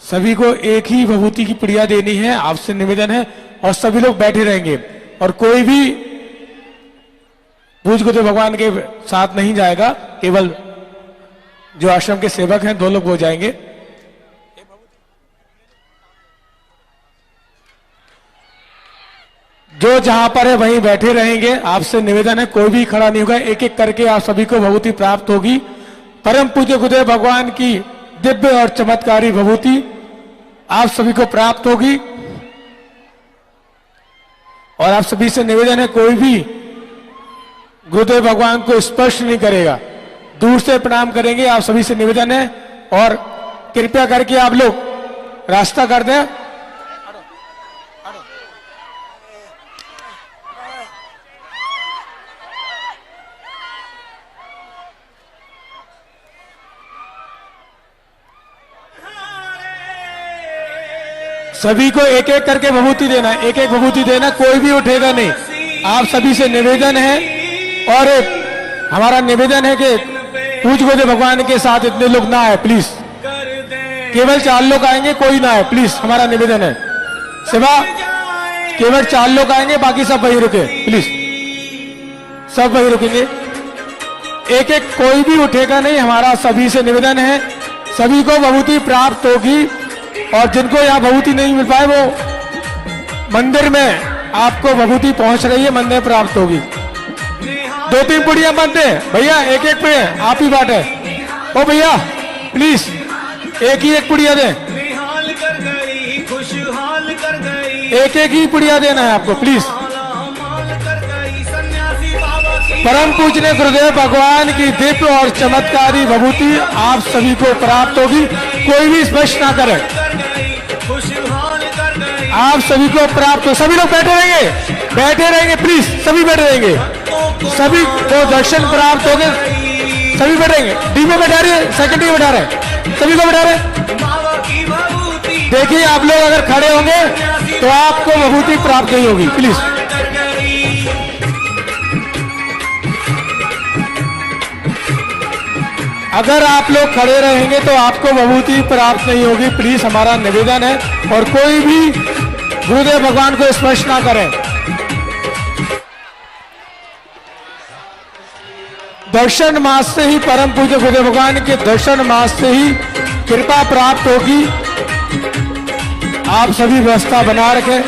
सभी को एक ही विभूति की पुड़िया देनी है, आपसे निवेदन है। और सभी लोग बैठे रहेंगे और कोई भी पूज्य गुरुदेव भगवान के साथ नहीं जाएगा, केवल जो आश्रम के सेवक हैं 2 लोग वो जाएंगे। जो जहां पर है वहीं बैठे रहेंगे, आपसे निवेदन है, कोई भी खड़ा नहीं होगा। एक एक करके आप सभी को विभूति प्राप्त होगी। परम पूज्य गुरुदेव भगवान की दिव्य और चमत्कारी विभूति आप सभी को प्राप्त होगी। और आप सभी से निवेदन है, कोई भी गुरुदेव भगवान को स्पर्श नहीं करेगा, दूर से प्रणाम करेंगे। आप सभी से निवेदन है और कृपया करके आप लोग रास्ता कर दें। सभी को एक एक करके विभूति देना है, एक एक विभूति देना, कोई भी उठेगा नहीं। आप सभी से निवेदन है और हमारा निवेदन है कि पूज्य गुरुदेव भगवान के साथ इतने लोग ना आए प्लीज, केवल 4 लोग आएंगे, कोई ना आए प्लीज, हमारा निवेदन है। सेवा केवल 4 लोग आएंगे, बाकी सब वहीं रुके प्लीज, सब वहीं रुकेंगे। एक एक कोई भी उठेगा नहीं, हमारा सभी से निवेदन है। सभी को विभूति प्राप्त होगी और जिनको यहाँ विभूति नहीं मिल पाए वो मंदिर में आपको विभूति पहुंच रही है, मंदिर प्राप्त होगी। 2-3 पुड़िया बनते भैया, एक एक पे आप ही बांटे। ओ भैया प्लीज एक ही एक पुड़िया दे, एक एक ही पुड़िया देना है आपको प्लीज। परम पूजनीय गुरुदेव भगवान की दिव्य और चमत्कारी विभूति आप सभी को प्राप्त होगी। कोई भी स्पर्श ना करे, आप सभी को प्राप्त हो। सभी लोग बैठे रहेंगे प्लीज, सभी बैठे रहेंगे, सभी को दर्शन प्राप्त हो गए। सभी बैठेंगे, डी में बैठा रहे हैं, सेकंड में बैठा रहे हैं, सभी को बैठा रहे हैं। देखिए आप लोग अगर खड़े होंगे तो आपको विभूति प्राप्त नहीं होगी प्लीज। अगर आप लोग खड़े रहेंगे तो आपको विभूति प्राप्त नहीं होगी प्लीज, हमारा निवेदन है। और कोई भी गुरुदेव भगवान को स्पर्श ना करें। दर्शन मास से ही परम पूज्य गुरुदेव भगवान के दर्शन मास से ही कृपा प्राप्त होगी। आप सभी व्यवस्था बना रखें।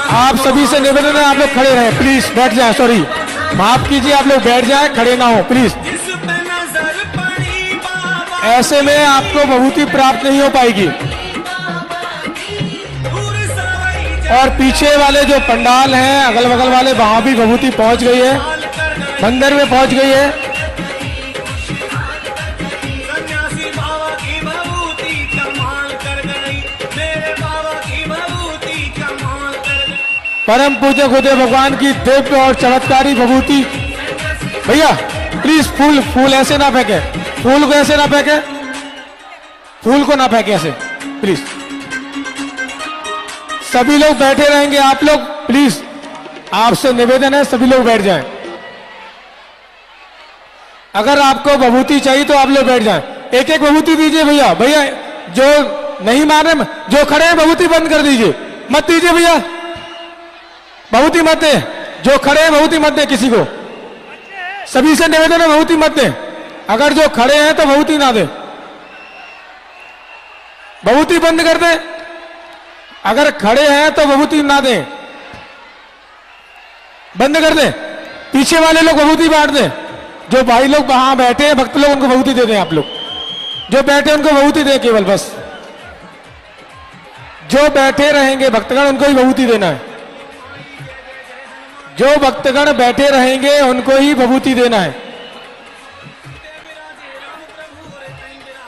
आप सभी से निवेदन है, आप लोग खड़े रहें प्लीज, बैठ जाएं, सॉरी माफ कीजिए, आप लोग बैठ जाएं, खड़े ना हो प्लीज। ऐसे में आपको विभूति प्राप्त नहीं हो पाएगी। और पीछे वाले जो पंडाल हैं, अगल बगल वाले, वहां भी विभूति पहुंच गई है, मंदिर में पहुंच गई है। परम पूज्य गुरुदेव भगवान की दिव्य और चमत्कारी विभूति। भैया प्लीज फूल ऐसे ना फेंके, फूल को ऐसे ना फेंके, फूल को ना फेंके ऐसे प्लीज। सभी लोग बैठे रहेंगे, आप लोग प्लीज, आपसे निवेदन है सभी लोग बैठ जाएं। अगर आपको विभूति चाहिए तो आप लोग बैठ जाएं। एक एक विभूति दीजिए भैया। भैया जो नहीं माने, जो खड़े हैं विभूति बंद कर दीजिए, मत दीजिए भैया, विभूति मत दे। जो खड़े हैं विभूति मत दे किसी को, सभी से निवेदन है विभूति मत दे। अगर जो खड़े हैं तो विभूति ना दे, विभूति बंद कर दे। अगर खड़े हैं तो विभूति ना दे, बंद कर दे। पीछे वाले लोग विभूति बांट दे। जो भाई लोग वहां बैठे हैं, भक्त लोग, उनको विभूति दे दें। आप लोग जो बैठे उनको विभूति दें केवल, बस जो बैठे रहेंगे भक्तगण उनको ही विभूति देना है। जो भक्तगण बैठे रहेंगे उनको ही विभूति देना है।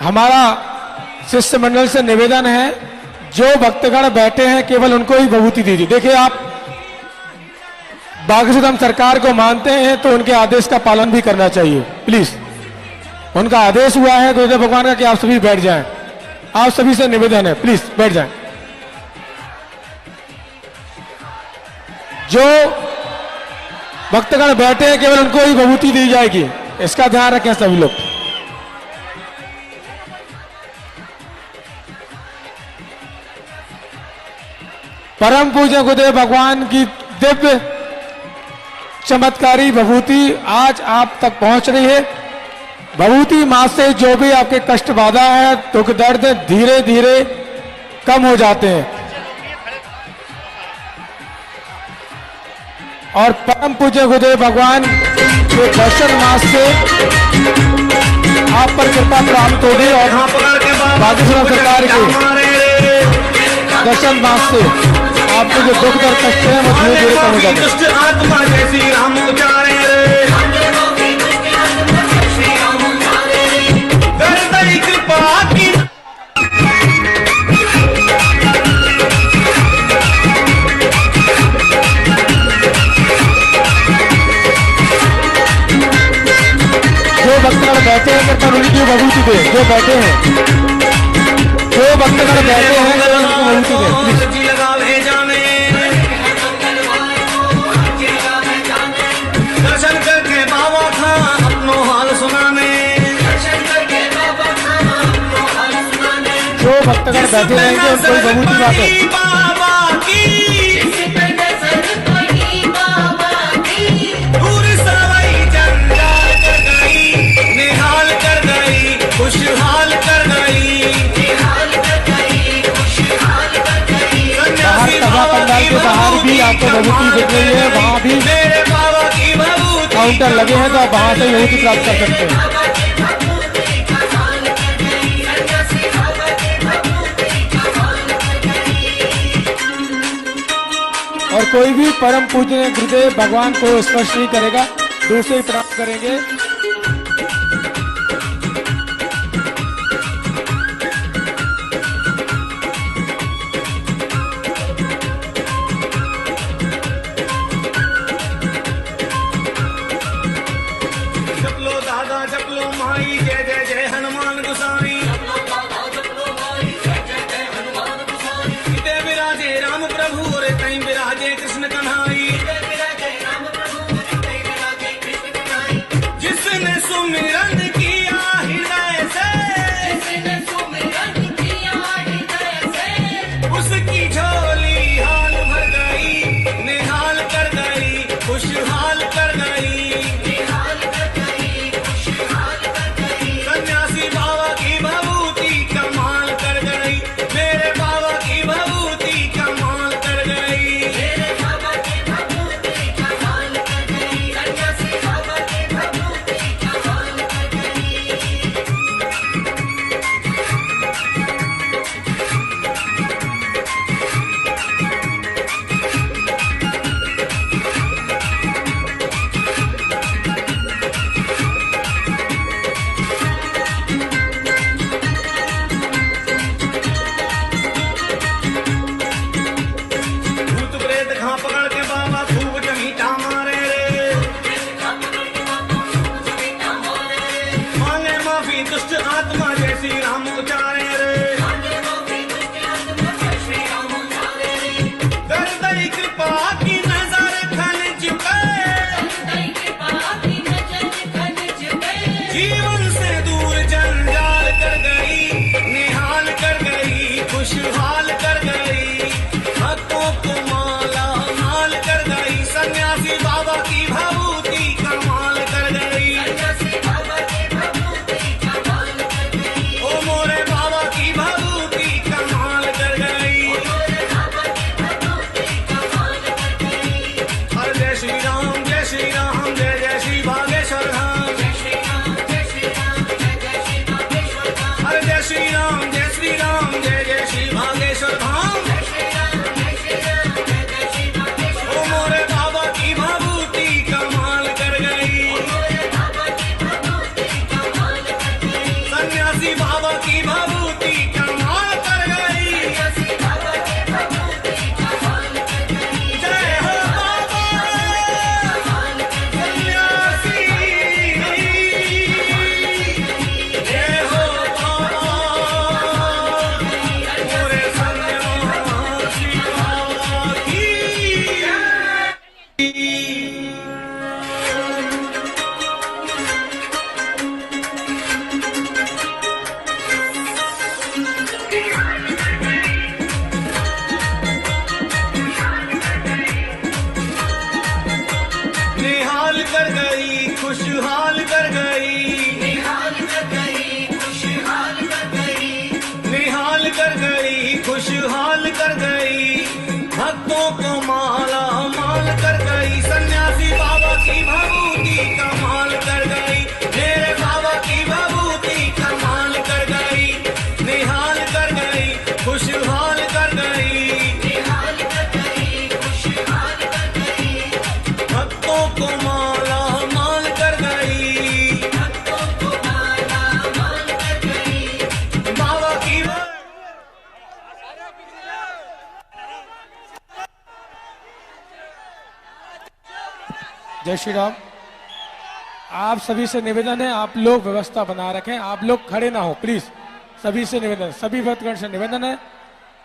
हमारा शिष्य मंडल से निवेदन है, जो भक्तगण बैठे हैं केवल उनको ही विभूति दीजिए। देखिए आप बागेश्वर सरकार को मानते हैं तो उनके आदेश का पालन भी करना चाहिए प्लीज। उनका आदेश हुआ है गुरुदेव भगवान का कि आप सभी बैठ जाएं। आप सभी से निवेदन है प्लीज बैठ जाएं। जो भक्तगण बैठे हैं, केवल उनको ही विभूति दी जाएगी, इसका ध्यान रखें सभी लोग। परम पूज्य गुरुदेव भगवान की दिव्य चमत्कारी विभूति आज आप तक पहुंच रही है। विभूति मां से जो भी आपके कष्ट बाधा है, दुख दर्द धीरे धीरे कम हो जाते हैं और परम पूज्य गुरुदेव भगवान के दर्शन मास से आप पर कृपा प्राप्त होगी और बागेश्वर सरकार के दर्शन मास से आपके जो दुख दर्द कष्ट है वो धीरे धीरे कम हो जाते हैं। आत्मा जैसी राम उचारे जो भक्तगण बैठे हैं कृपा उनकी विभूति दे, जो बैठे हैं, जो भक्तगण बैठे हैं उनको विभूति दे। दर्शन करके बाबा था अपनो हाल सुनाने, जो भक्तगण बैठे रहेंगे उनको विभूति बाटे। बाबा की खुशहाल कर गई, बाहर सभा पंडाल के बाहर भी आपको विभूति दिख रही है, वहां भी मेरे बाबा की विभूति काउंटर लगे हैं तो आप वहां से विभूति प्राप्त कर सकते हैं। और कोई भी परम पूज्य गुरुदेव भगवान को स्पर्श नहीं करेगा, दूसरे प्राप्त करेंगे। जय जय जय हनुमान गोसावी, इते विराजे राम प्रभु और तई विराजे कृष्ण कन्हाई, जिसने सुमिरन किया हृदय से, उसकी झोली हाल भर गई, निहाल कर गई, खुशहाल कर गई। जय श्री राम। आप सभी से निवेदन है, आप लोग व्यवस्था बना रखें, आप लोग खड़े ना हो प्लीज। सभी से निवेदन, सभी भक्तगण से निवेदन है,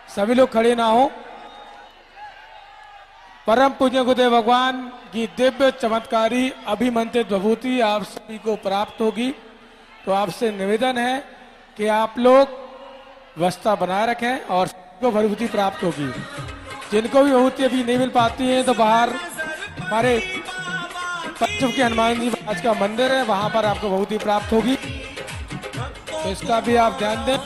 सभी लोग खड़े ना हो। परम पूज्य गुरुदेव भगवान की दिव्य चमत्कारी अभिमंत्रित विभूति आप सभी को प्राप्त होगी। तो आपसे निवेदन है कि आप लोग व्यवस्था बनाए रखें और सबको विभूति प्राप्त होगी। जिनको भी विभूति अभी नहीं मिल पाती है तो बाहर हमारे पंचम के हनुमान जी महाराज का मंदिर है, वहां पर आपको विभूति प्राप्त होगी। तो इसका भी आप ध्यान दें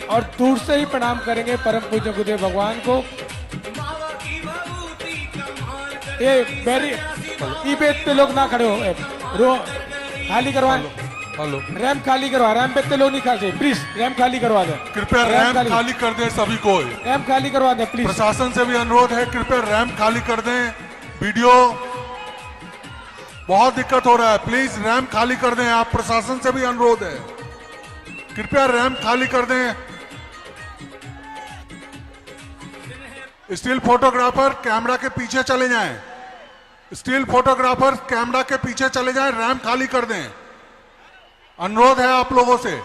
और दूर से ही प्रणाम करेंगे परम पूज्य गुरुदेव भगवान को। ये वेरी ईबेट पे लोग ना खड़े हो, रो खाली करवा, हेलो रैम खाली करवा, रैम पे लोग नहीं खड़े प्लीज, रैम खाली करवा दें। कृपया रैम खाली कर दें सभी को। रैम खाली करवा दें प्लीज। प्रशासन से भी अनुरोध है, कृपया रैम खाली कर दें। वीडियो बहुत दिक्कत हो रहा है, प्लीज रैम खाली कर दें। आप प्रशासन से भी अनुरोध है, कृपया रैम खाली कर दें। स्टिल फोटोग्राफर कैमरा के पीछे चले जाएं। स्टिल फोटोग्राफर कैमरा के पीछे चले जाएं, रैम खाली कर दें। अनुरोध है आप लोगों से।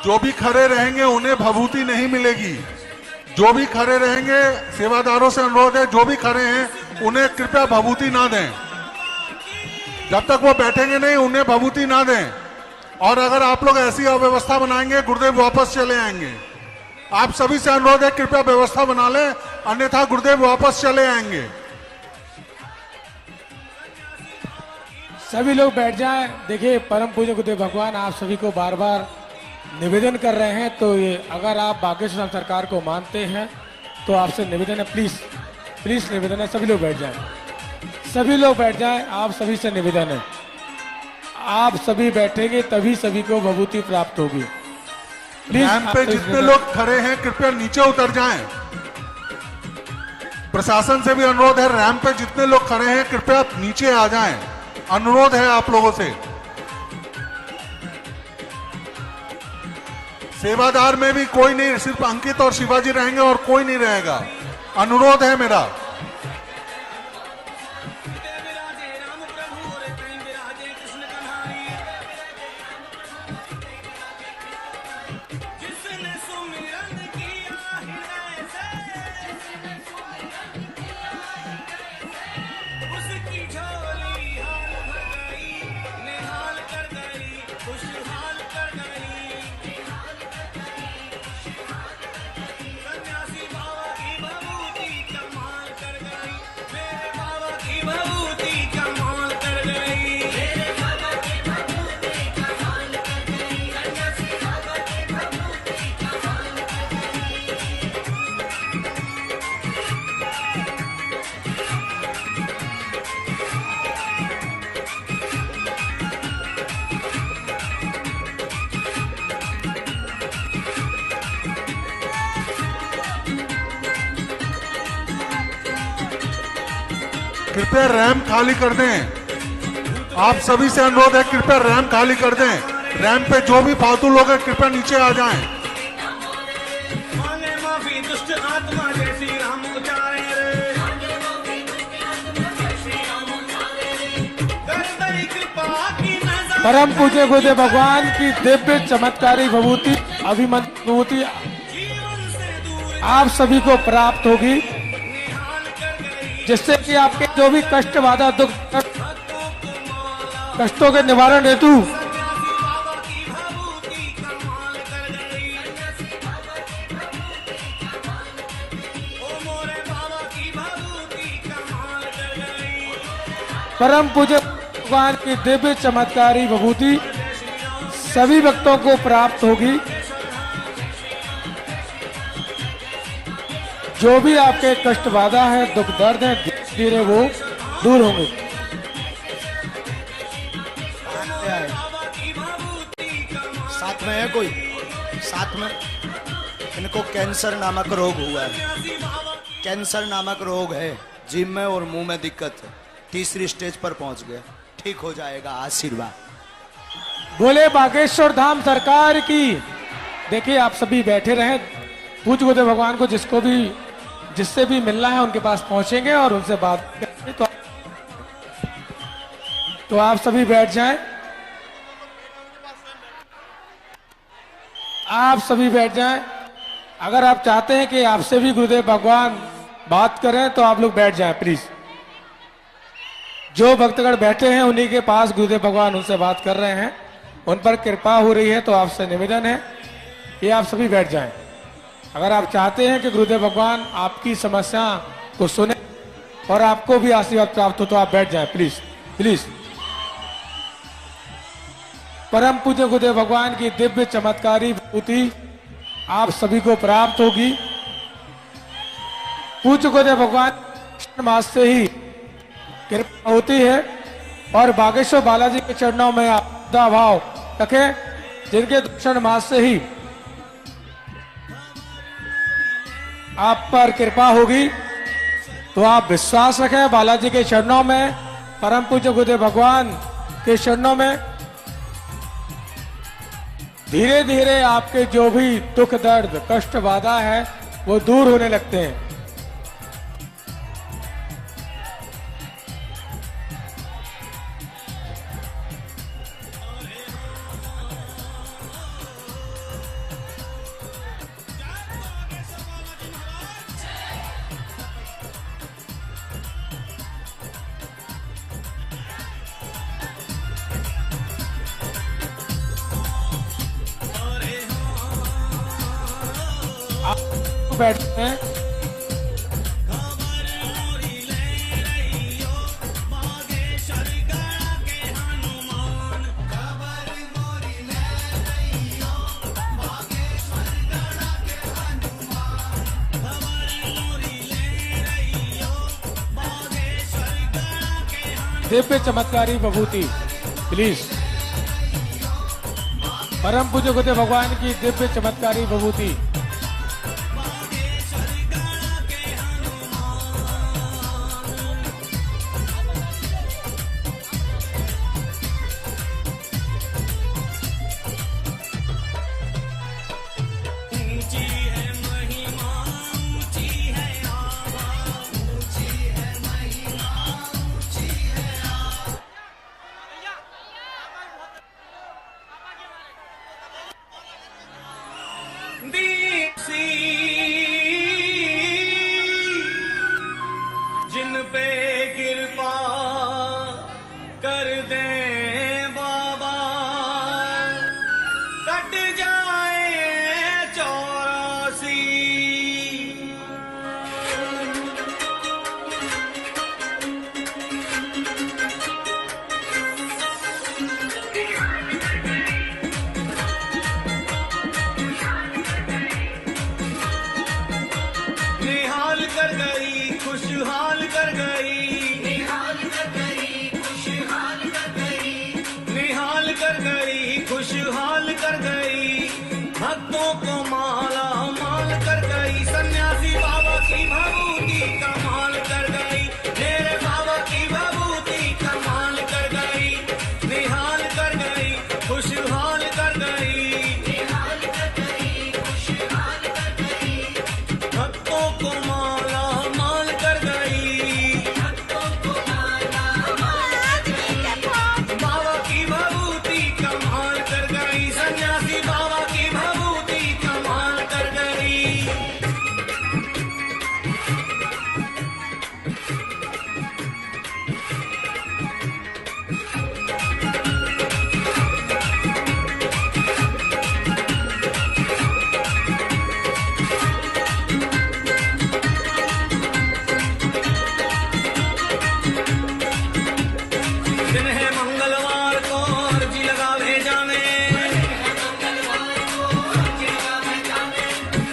जो भी खड़े रहेंगे उन्हें भभूति नहीं मिलेगी। जो भी खड़े रहेंगे, सेवादारों से अनुरोध है, जो भी खड़े हैं उन्हें कृपया भभूति ना दें। जब तक वो बैठेंगे नहीं उन्हें भभूति ना दें। और अगर आप लोग ऐसी अव्यवस्था बनाएंगे गुरुदेव वापस चले आएंगे। आप सभी से अनुरोध है, कृपया व्यवस्था बना लें, अन्यथा गुरुदेव वापस चले आएंगे। सभी लोग बैठ जाएं। देखिए परम पूज्य गुरुदेव भगवान आप सभी को बार बार निवेदन कर रहे हैं, तो ये अगर आप बागेश्वर सरकार को मानते हैं तो आपसे निवेदन है, प्लीज प्लीज निवेदन है, सभी लोग बैठ जाएं, सभी लोग बैठ जाएं। आप सभी से निवेदन है, आप सभी बैठेंगे तभी सभी को विभूति प्राप्त होगी। प्लीज रैंप पे जितने लोग खड़े हैं कृपया नीचे उतर जाएं। प्रशासन से भी अनुरोध है, रैंप पे जितने लोग खड़े हैं कृपया नीचे आ जाएं। अनुरोध है आप लोगों से। सेवादार में भी कोई नहीं, सिर्फ अंकित और शिवाजी रहेंगे और कोई नहीं रहेगा। अनुरोध है मेरा। कृपया रैम खाली कर दें। आप सभी से अनुरोध है, कृपया रैम खाली कर दें। रैम पे जो भी फालतू लोग हैं कृपया नीचे आ जाएं। मांगे माफी दुष्ट आत्मा जय श्री राम उचारे रे। कर दई कृपा की नजर। परम पूज्य गुरुदेव भगवान की दिव्य चमत्कारी विभूति अभिमंत्रित विभूति आप सभी को प्राप्त होगी, जिससे कि आपके जो भी कष्ट बाधा दुख कष्टों के निवारण हेतु परम पूज्य भगवान की दिव्य चमत्कारी विभूति सभी भक्तों को प्राप्त होगी। जो भी आपके कष्ट बाधा है, दुख दर्द है, धीरे वो दूर होंगे। साथ में है कोई? साथ में इनको कैंसर नामक रोग हुआ है। कैंसर नामक रोग है, जीभ में और मुंह में दिक्कत है, तीसरी स्टेज पर पहुंच गया। ठीक हो जाएगा। आशीर्वाद। बोले बागेश्वर धाम सरकार की। देखिए आप सभी बैठे रहें, पूज्य गुरुदेव भगवान को जिससे भी मिलना है उनके पास पहुंचेंगे और उनसे बात करेंगे। तो आप सभी बैठ जाएं, आप सभी बैठ जाएं। अगर आप चाहते हैं कि आपसे भी गुरुदेव भगवान बात करें तो आप लोग बैठ जाएं प्लीज। जो भक्तगण बैठे हैं उन्हीं के पास गुरुदेव भगवान उनसे बात कर रहे हैं, उन पर कृपा हो रही है, तो आपसे निवेदन है कि आप सभी बैठ जाएं। अगर आप चाहते हैं कि गुरुदेव भगवान आपकी समस्या को सुने और आपको भी आशीर्वाद प्राप्त हो तो आप बैठ जाएं प्लीज प्लीज। परम पूज्य गुरुदेव भगवान की दिव्य चमत्कारी विभूति आप सभी को प्राप्त होगी। पूज्य गुरुदेव भगवान मास से ही कृपा होती है और बागेश्वर बालाजी के चरणों में आप श्रद्धा भाव रखें, जिनके दर्शन मास से ही आप पर कृपा होगी। तो आप विश्वास रखें बालाजी के चरणों में, परम पूज्य गुरुदेव भगवान के चरणों में। धीरे धीरे आपके जो भी दुख दर्द कष्ट बाधा है वो दूर होने लगते हैं। बैठते हैं। दिव्य चमत्कारी विभूति प्लीज। परम पूज्य गुरुदेव भगवान की दिव्य चमत्कारी विभूति। जिन पे कृपा कर दे बाबा, कट जाए 84। निहाल कर गई खुशहाल कर गई, निहाल कर गई खुशहाल कर गई, निहाल कर गई खुशहाल कर गई। भक्तों को माला माल कर गई, सन्यासी बाबा की भभूति कमाल कर गई, मेरे बाबा की भभूति कमाल कर गई। निहाल कर गई खुशहाल कर गई, निहाल कर गई खुशहाल कर गई। भक्तों को माला माल कर गई, भक्तों को माला माल कर गई। बाबा की भभूति कमाल कर गई, सन्यासी बाबा की भभूति कमाल कर गई। दिन है मंगलवार को अर्जी लगा भेजाने,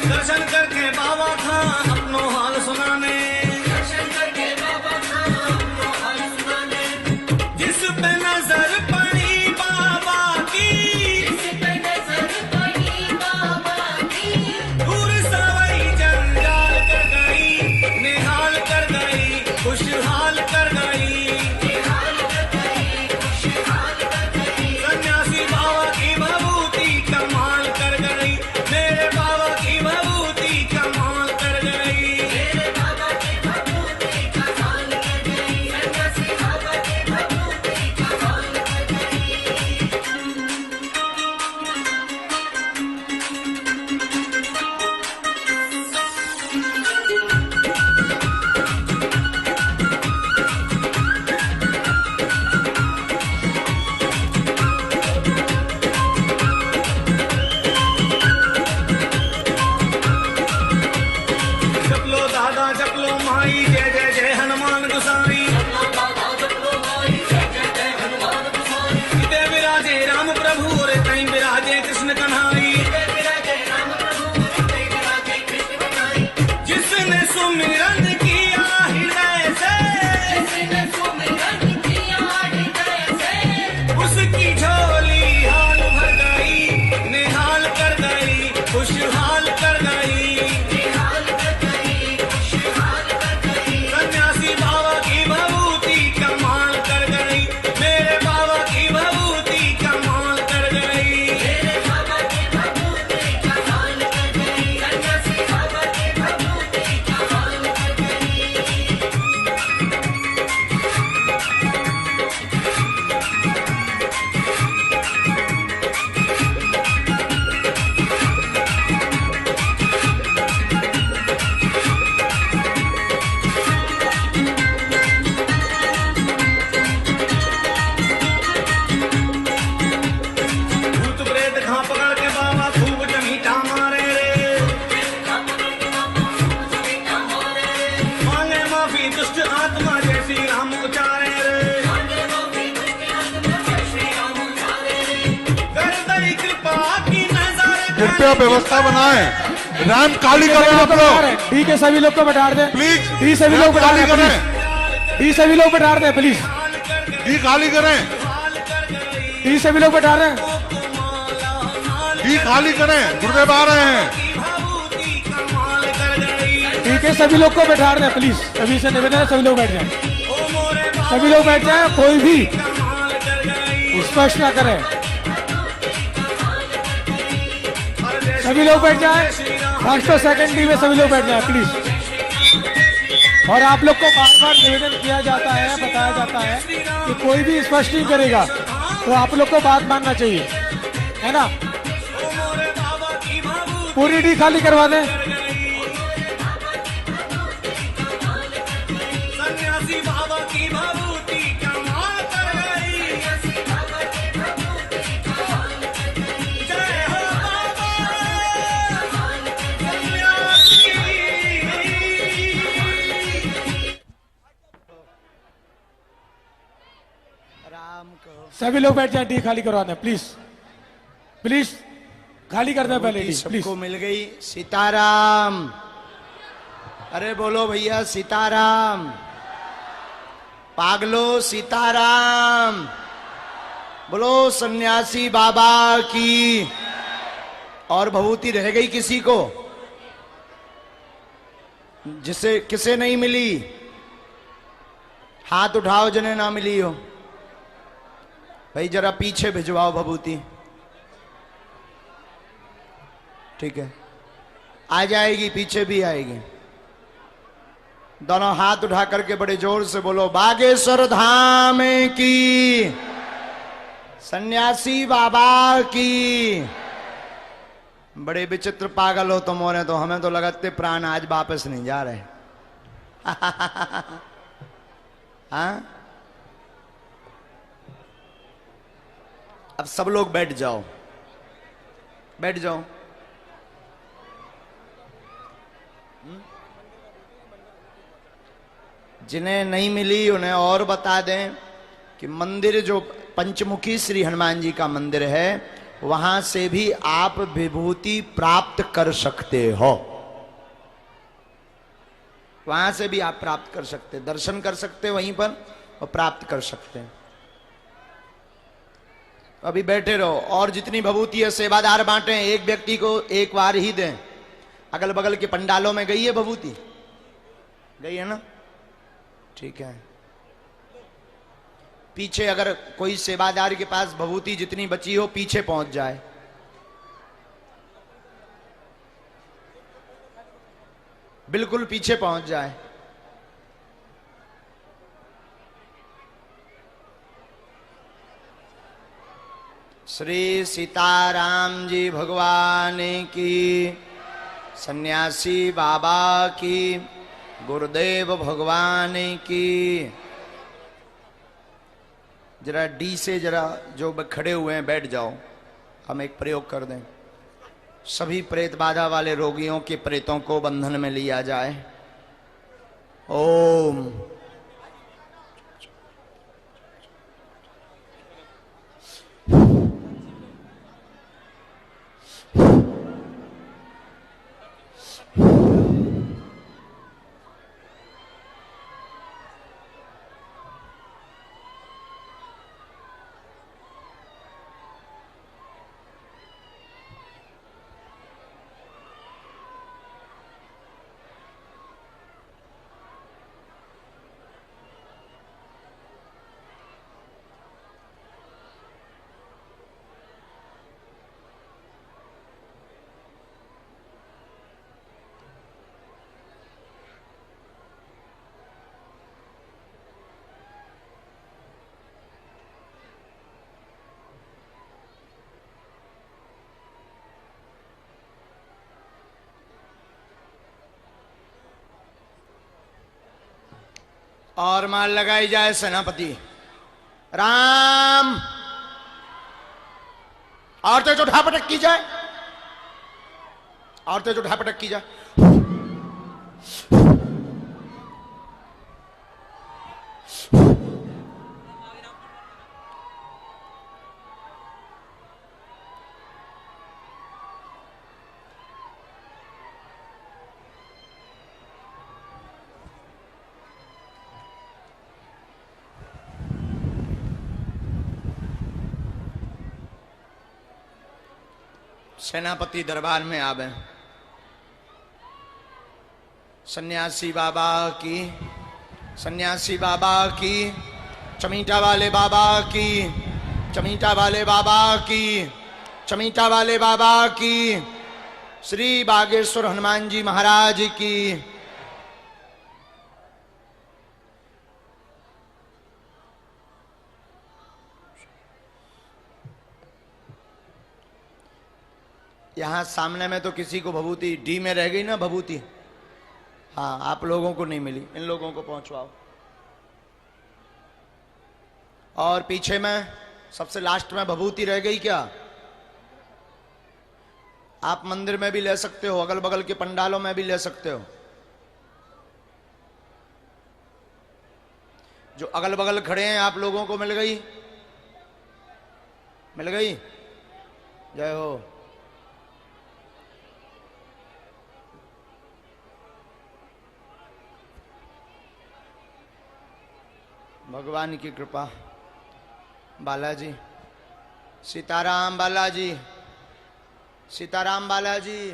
दर्शन करके बाबा था अपनो हाल सुनाने, दर्शन करके बाबा था अपनो हाल सुनाने। जिस पे नजर पड़ी बाबा की, जिस पे नजर पड़ी बाबा की, दूर सवई जंजाल कर गई, निहाल कर गई खुशहाल कर गई, निहाल कर गई गोसाई सीते विराजे राम प्रभु और कहीं विराजे कृष्ण कन्हाई जिसने सुमिरन किया हृदय से उसकी झोली हाल भर गई निहाल कर गई खुशहाल कर गई सन्यासी बाबा की भभूति कमाल कर गई मेरे बाबा की भभूति कमाल कर गई भूत प्रेत घाव पकड़ के बाबा खूब टमीटा मारे रे मांगे माफी दुष्ट आत्मा जैसी राम उचारे रे कर दई कृपा की नजर कृपया व्यवस्था बनाएं। रैम खाली करें आप लोग, ठीक है, सभी लोग को बैठा दें प्लीज। डी सभी लोग बैठा खाली दें करें, प्लीज। डी सभी लोग बैठा दें प्लीज। डी खाली करें, डी सभी लोग बैठा दें। डी खाली करें, गुरुदेव आ रहे हैं। ठीक है, सभी लोग को बैठा दें प्लीज। सभी से निवेदन है, सभी लोग बैठ जाएं। सभी लोग बैठ जाएं, कोई भी स्पष्ट ना करें। सभी लोग बैठ जाएं। फर्स्ट और सेकंड डी में सभी लोग बैठ जाएं प्लीज। और आप लोग को बार बार निवेदन किया जाता है, बताया जाता है कि कोई भी स्पष्ट नहीं करेगा तो आप लोग को बात मानना चाहिए, है ना। पूरी डी खाली करवा दें। सन्यासी बाबा की भभूति कमाल कर गई जय हो बाबा सन्यासी। सभी लोग बैठ जाएं, डी खाली करवा दें प्लीज। प्लीज खाली कर दें पहले डी प्लीज। सबको मिल गई। सीताराम, अरे बोलो भैया सीताराम, पागलो सीताराम, बोलो सन्यासी बाबा की। और भभूति रह गई किसी को? जिसे किसे नहीं मिली हाथ उठाओ, जिन्हें ना मिली हो। भाई जरा पीछे भिजवाओ भभूति, ठीक है, आ जाएगी, पीछे भी आएगी। दोनों हाथ उठा करके बड़े जोर से बोलो बागेश्वर धाम की, सन्यासी बाबा की। बड़े विचित्र पागल हो तुम, हो तो हमें तो लगते प्राण आज वापस नहीं जा रहे। हाँ, अब सब लोग बैठ जाओ, बैठ जाओ। जिन्हें नहीं मिली उन्हें और बता दें कि मंदिर जो पंचमुखी श्री हनुमान जी का मंदिर है, वहां से भी आप विभूति प्राप्त कर सकते हो। वहां से भी आप प्राप्त कर सकते हैं, दर्शन कर सकते हैं वहीं पर और प्राप्त कर सकते हैं। अभी बैठे रहो और जितनी भभूति है सेवादार बांटे, एक व्यक्ति को एक बार ही दें। अगल बगल के पंडालों में गई है भभूति, गई है ना, ठीक है। पीछे अगर कोई सेवादार के पास भभूति जितनी बची हो पीछे पहुंच जाए। बिल्कुल पीछे पहुंच जाए। श्री सीताराम जी भगवान की, सन्यासी बाबा की, गुरुदेव भगवान की। जरा डी से जरा जो खड़े हुए हैं बैठ जाओ, हम एक प्रयोग कर दें। सभी प्रेत बाधा वाले रोगियों के प्रेतों को बंधन में लिया जाए। ओम और माल लगाई जाए सेनापति राम। और तेज उठा पटक की जाए, और तेज उठा पटक की जाए। सेनापति दरबार में आवे। सन्यासी बाबा की, सन्यासी बाबा की, चमीटा वाले बाबा की, चमीटा वाले बाबा की, चमीटा वाले बाबा की, श्री बागेश्वर हनुमान जी महाराज की। यहां सामने में तो किसी को भभूति डी में रह गई ना भभूति। हाँ, आप लोगों को नहीं मिली, इन लोगों को पहुंचवाओ। और पीछे में सबसे लास्ट में भभूति रह गई क्या? आप मंदिर में भी ले सकते हो, अगल बगल के पंडालों में भी ले सकते हो। जो अगल बगल खड़े हैं आप लोगों को मिल गई? मिल गई? जय हो। भगवान की कृपा। बालाजी, सीताराम बालाजी, सीताराम बालाजी।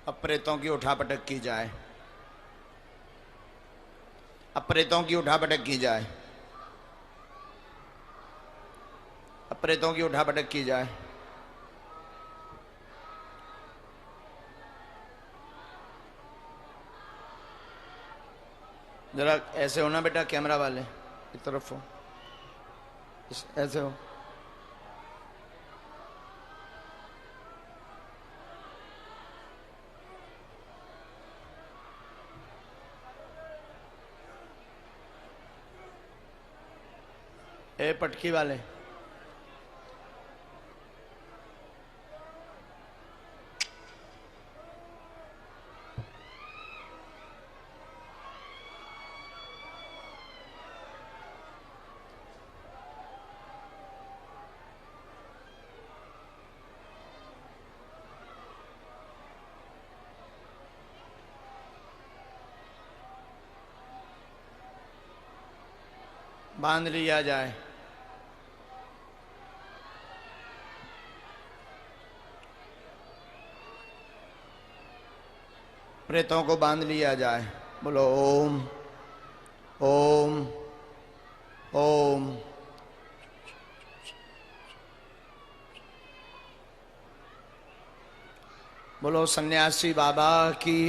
अब प्रेतों की उठापटक की जाए, अब प्रेतों की उठापटक की जाए, अब प्रेतों की उठापटक की जाए। जरा ऐसे हो ना बेटा, कैमरा वाले इस तरफ हो, ऐसे हो। ए पटकी वाले, बांध लिया जाए। प्रेतों को बांध लिया जाए। बोलो ओम ओम ओम। बोलो सन्यासी बाबा की,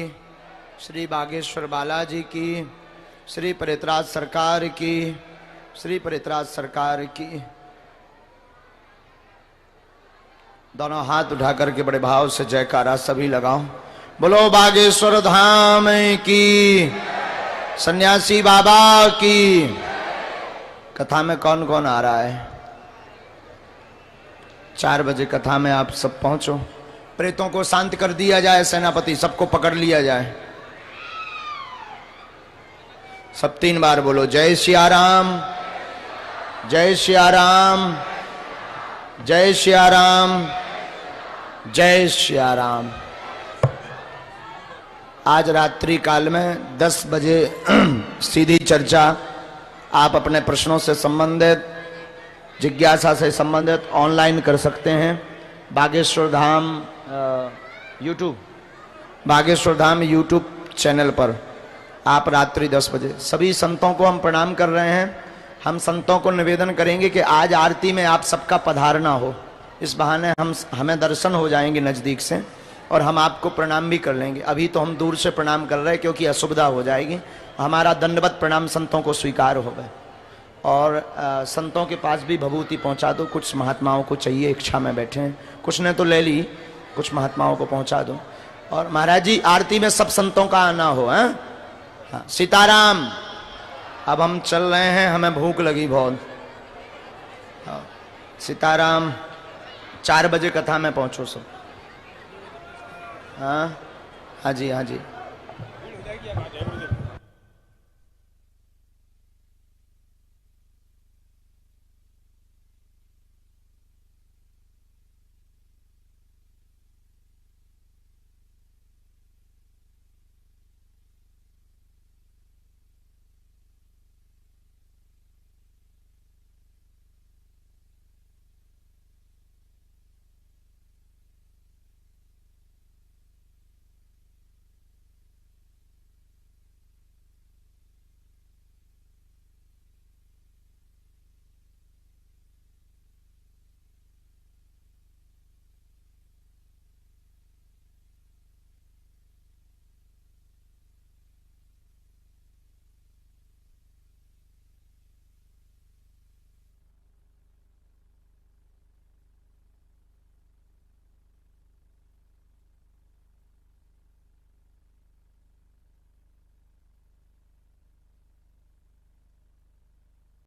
श्री बागेश्वर बालाजी की, श्री प्रेतराज सरकार की, श्री प्रेतराज सरकार की। दोनों हाथ उठा करके बड़े भाव से जयकारा सभी लगाओ। बोलो बागेश्वर धाम की, सन्यासी बाबा की। कथा में कौन कौन आ रहा है? 4 बजे कथा में आप सब पहुंचो। प्रेतों को शांत कर दिया जाए, सेनापति सबको पकड़ लिया जाए। सब 3 बार बोलो जय सिया राम, जय सिया राम, जय सिया राम, जय सिया राम। आज रात्रि काल में 10 बजे सीधी चर्चा आप अपने प्रश्नों से संबंधित, जिज्ञासा से संबंधित ऑनलाइन कर सकते हैं। Bageshwar Dham YouTube, Bageshwar Dham YouTube channel पर आप रात्रि 10 बजे। सभी संतों को हम प्रणाम कर रहे हैं। हम संतों को निवेदन करेंगे कि आज आरती में आप सबका पधारना हो। इस बहाने हमें दर्शन हो जाएंगे नज़दीक से और हम आपको प्रणाम भी कर लेंगे। अभी तो हम दूर से प्रणाम कर रहे हैं क्योंकि असुविधा हो जाएगी। हमारा दंडवत प्रणाम संतों को स्वीकार हो गए। और संतों के पास भी भभूति पहुंचा दो। कुछ महात्माओं को चाहिए, इच्छा में बैठे हैं, कुछ ने तो ले ली, कुछ महात्माओं को पहुंचा दो। और महाराज जी आरती में सब संतों का आना हो। हाँ, सीताराम। अब हम चल रहे हैं, हमें भूख लगी बहुत। हाँ, सीताराम। 4 बजे कथा में पहुंचो सब। हाँ जी, हाँ जी।